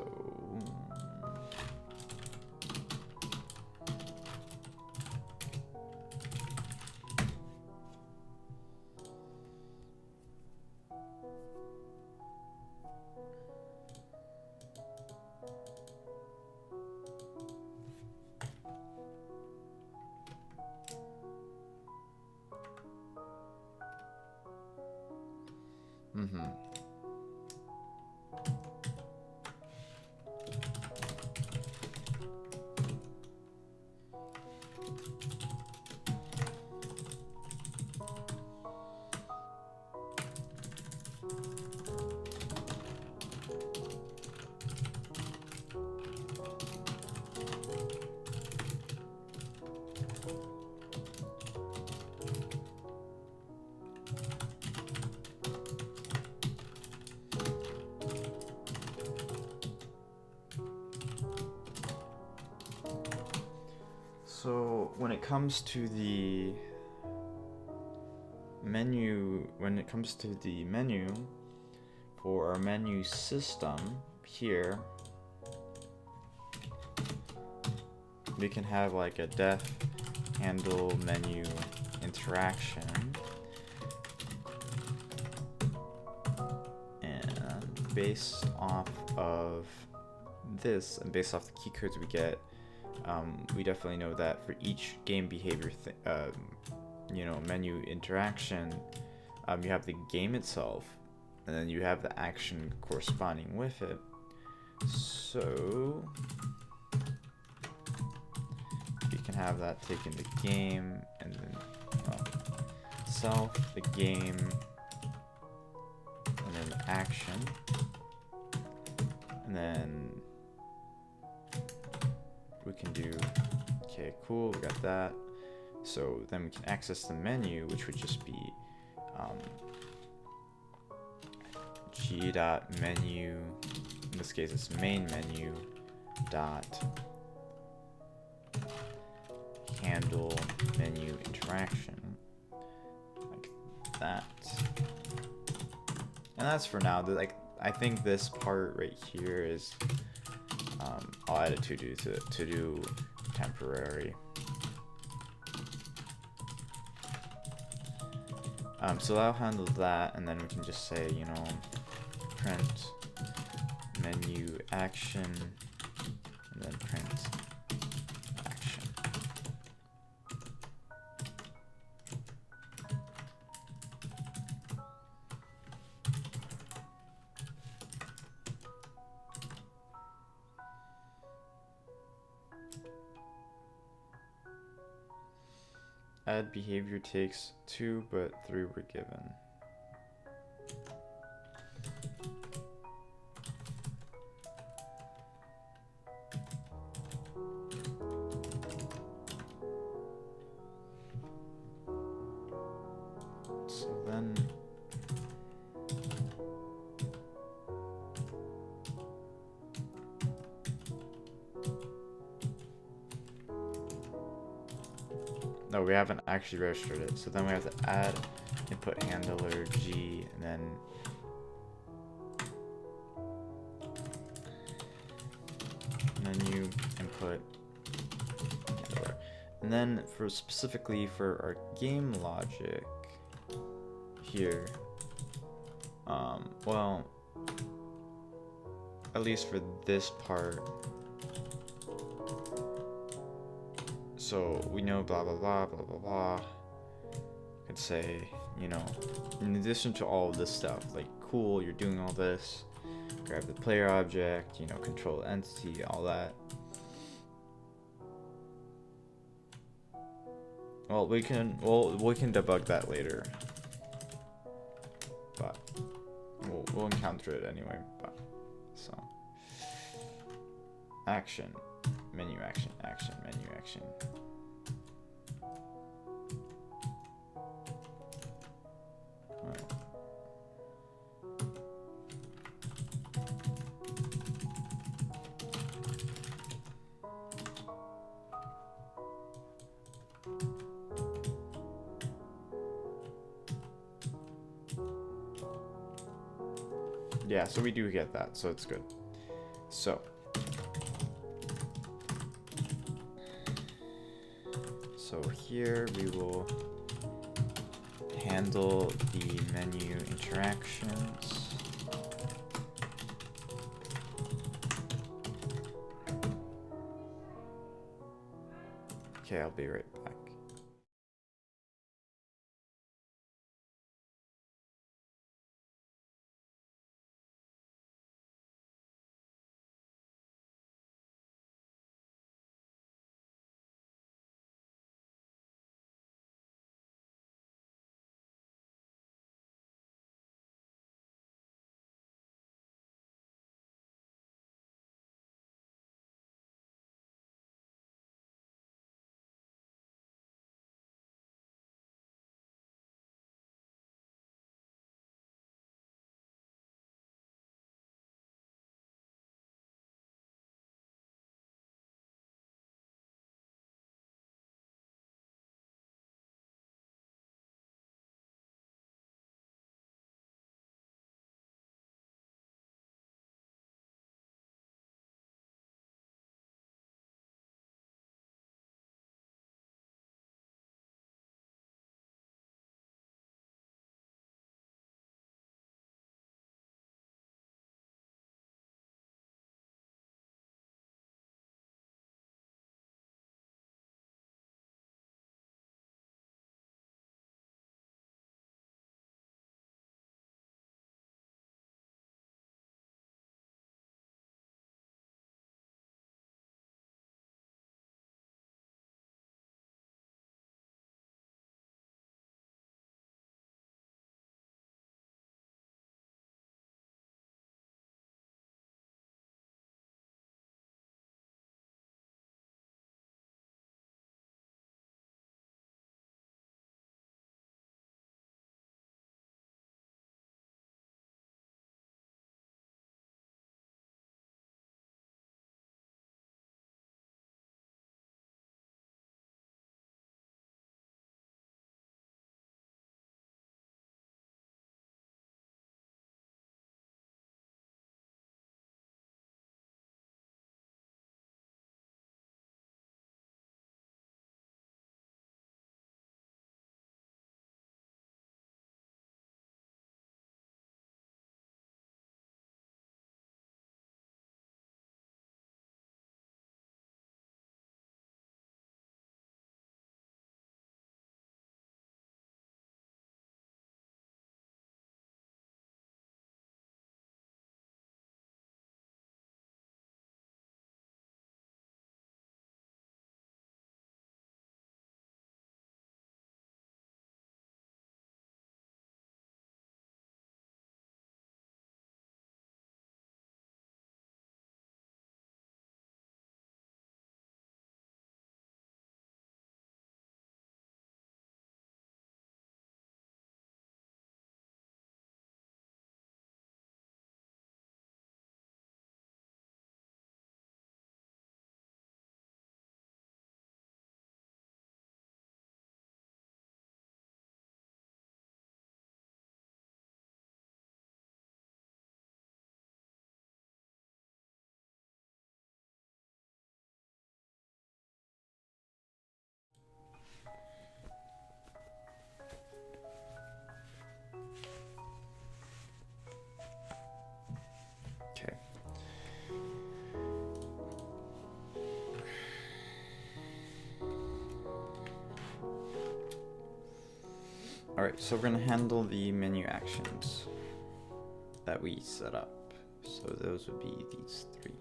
B: when it comes to the menu, for our menu system here, we can have like a def handle menu interaction, and based off of this and based off the key codes we get, we definitely know that for each game behavior you know, menu interaction, you have the game itself, and then you have the action corresponding with it. So you can have that taken the game, and then self, the game, and then the action, and then we can do, okay, cool, we got that. So then we can access the menu, which would just be g.menu, in this case it's main menu dot handle menu interaction like that. And that's for now. Like, I think this part right here is I'll add a to do temporary. So that'll handle that, and then we can just say, you know, print menu action, and then print action. Add behavior takes 2, but 3 were given. So then no, we haven't actually registered it. So then we have to add input handler G, and then menu input handler. And then for specifically for our game logic here, well, at least for this part, so we know blah blah blah blah blah blah. Could say, you know, in addition to all of this stuff, like, cool, you're doing all this, grab the player object, you know, control the entity, all that. Well, we can debug that later, but we'll encounter it anyway. But so action, menu action, action, menu action. Yeah, so we do get that, so it's good. So here we will handle the menu interactions. Okay, I'll be right back. Alright, so we're gonna handle the menu actions that we set up. So those would be these three.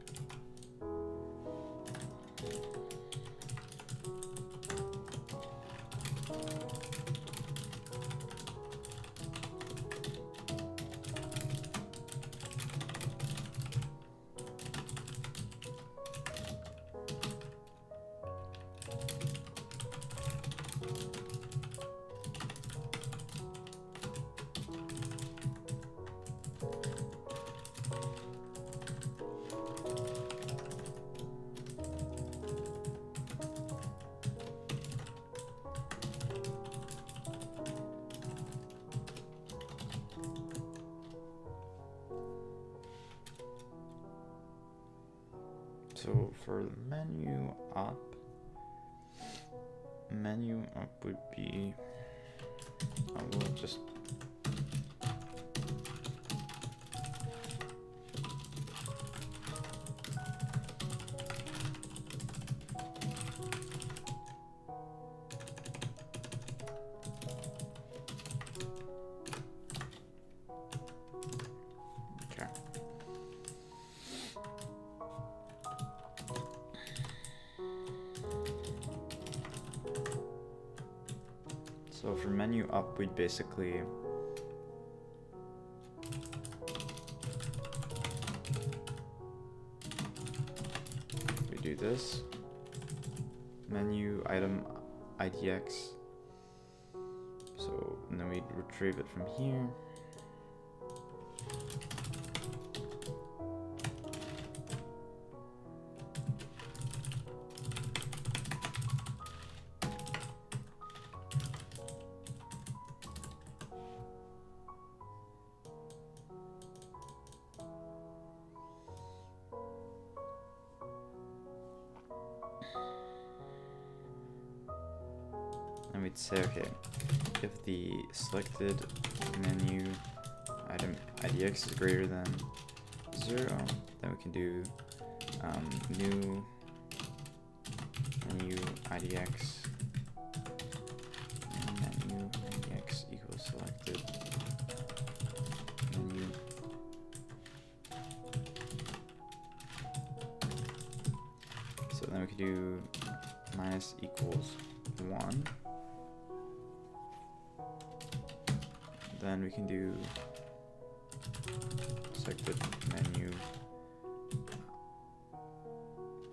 B: So for the menu up would be, I will just okay. So for menu up, we'd basically we do this menu item IDX. So and then we'd retrieve it from here. And we'd say, okay, if the selected menu item IDX is greater than 0, then we can do new menu IDX menu IDX equals selected menu. So then we can do minus equals 1. Then we can do selected menu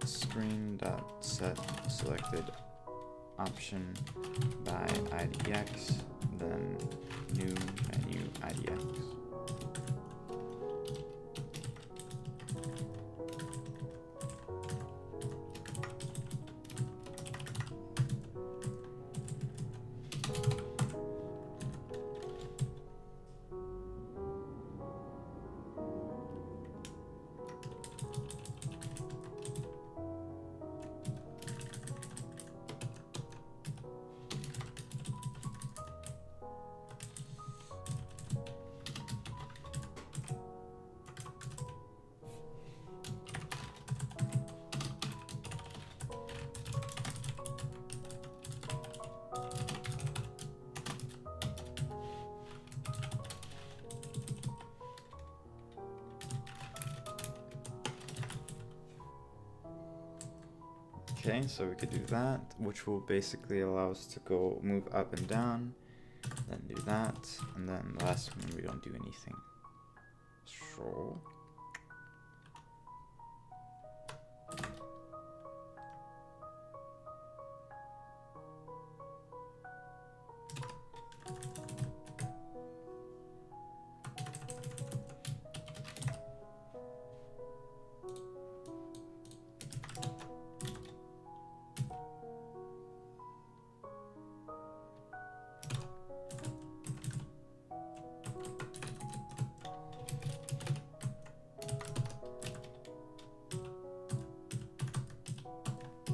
B: screen dot set selected option by IDX, then new menu IDX. Okay, so we could do that, which will basically allow us to go move up and down, then do that, and then the last one we don't do anything. So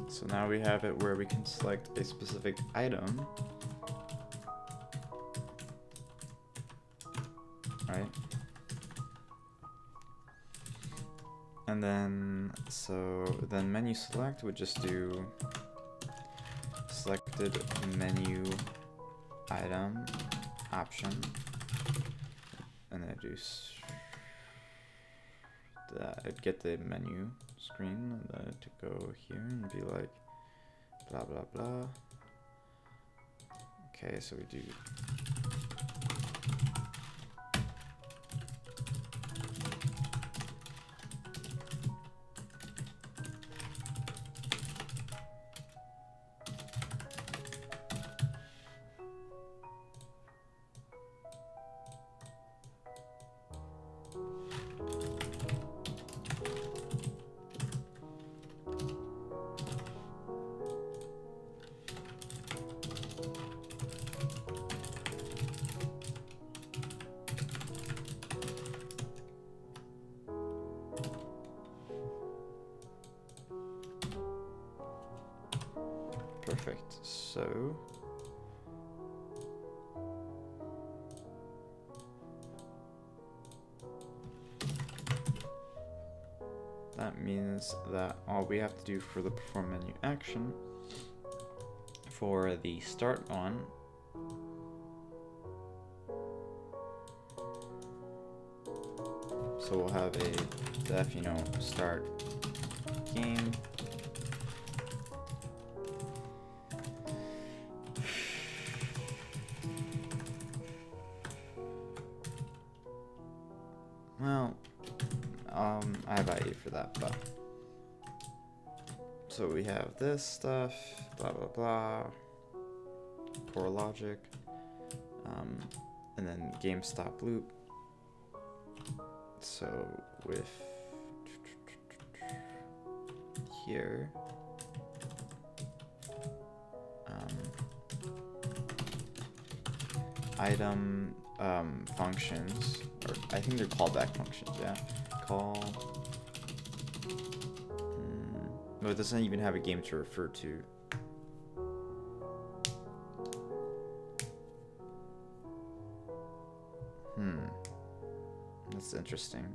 B: So now we have it where we can select a specific item, right? And then, then menu select would just do selected menu item option, and then I do that. I'd get the menu screen, and then to go here and be like blah blah blah. Okay, so we do perfect. So that means that all we have to do for the perform menu action for the start on so we'll have a def, start game. Well, I have IE for that, but so we have this stuff, blah blah blah, core logic, and then game stop loop. So with here, item functions, or I think they're callback functions, yeah. Call. No, it doesn't even have a game to refer to. That's interesting.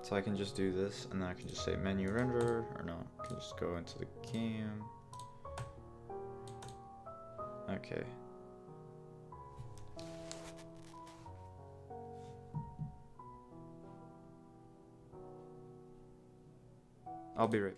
B: So I can just do this, and then I can just say menu render, or no, I can just go into the game. Okay. I'll be right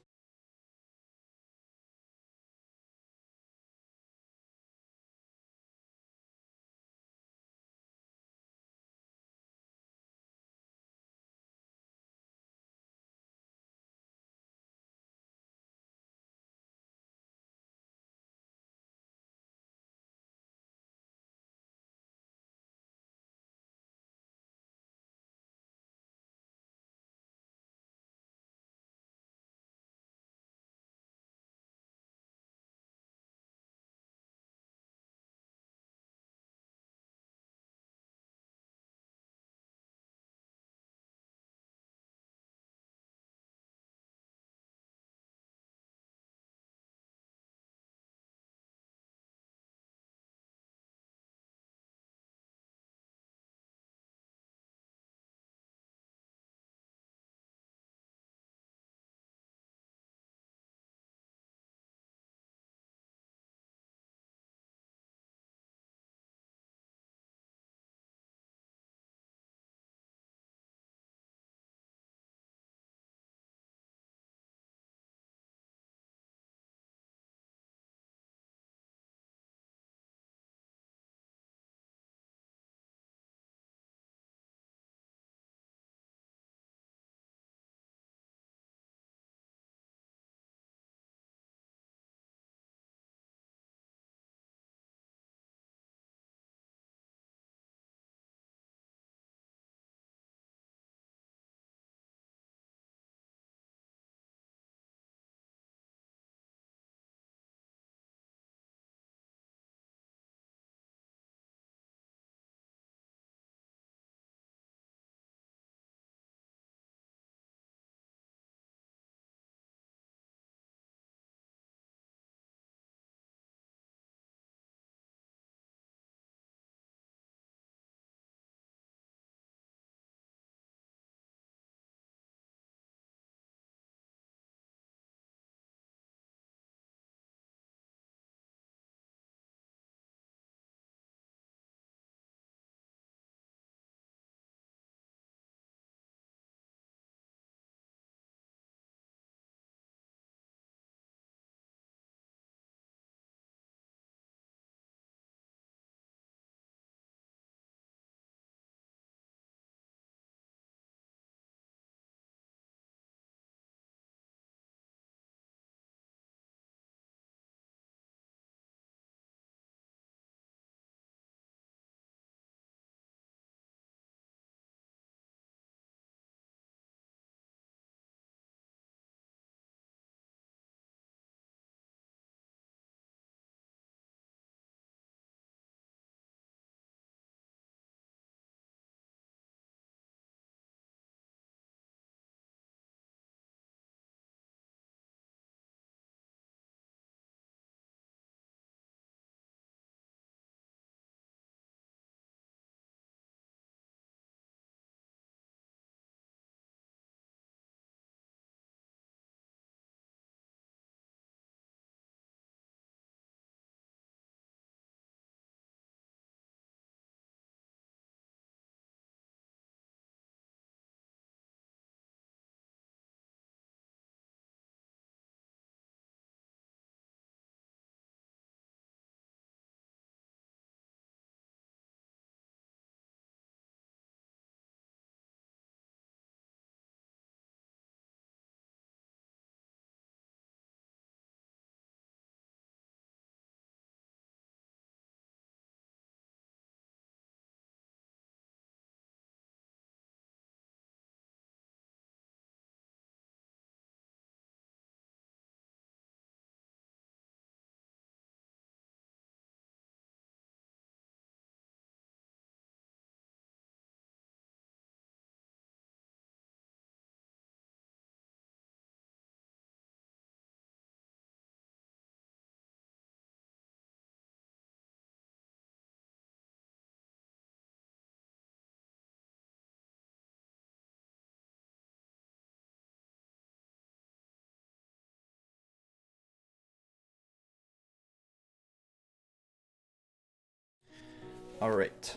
B: Alright.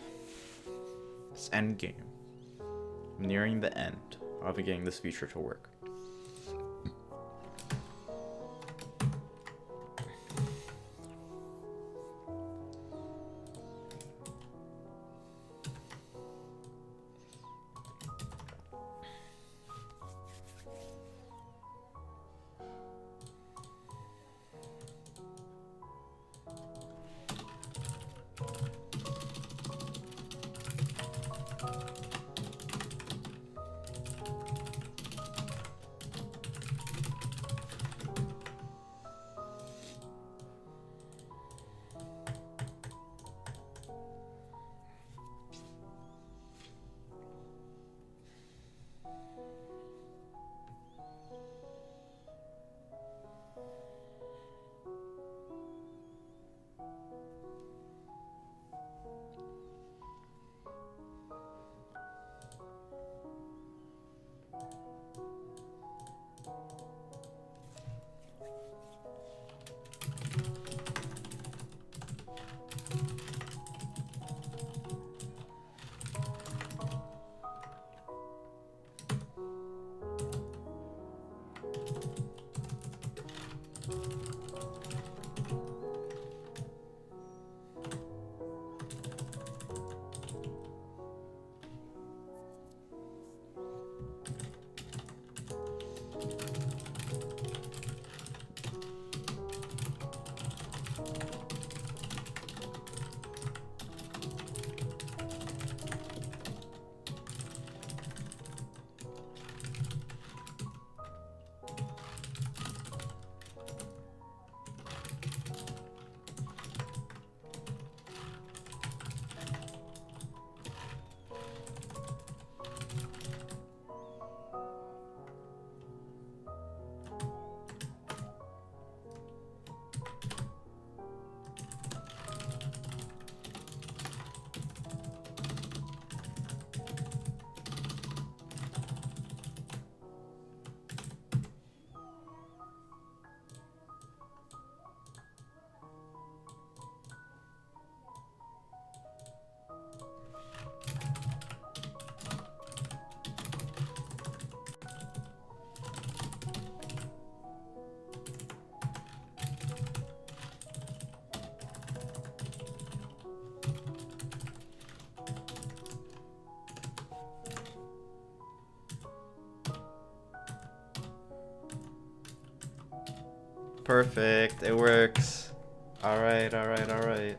B: It's end game. I'm nearing the end of getting this feature to work. Perfect, it works. Alright, alright, alright.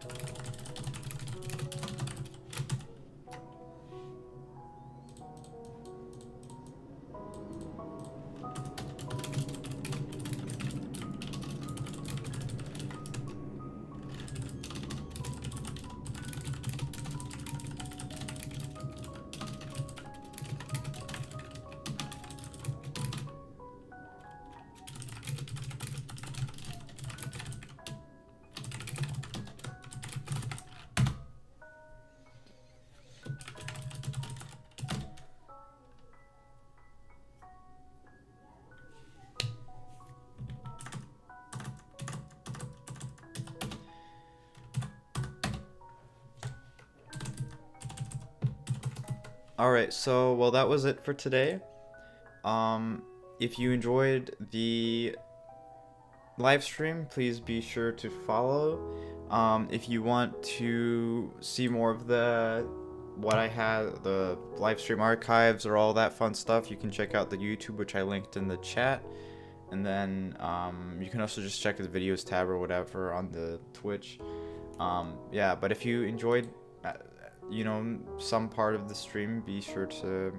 B: Alright, so, well, that was it for today. If you enjoyed the live stream, please be sure to follow. If you want to see more of what I had, the live stream archives or all that fun stuff, you can check out the YouTube, which I linked in the chat. And then you can also just check the videos tab or whatever on the Twitch. Yeah, but if you enjoyed some part of the stream, be sure to,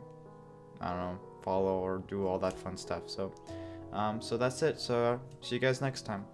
B: I don't know, follow or do all that fun stuff. So that's it. So see you guys next time.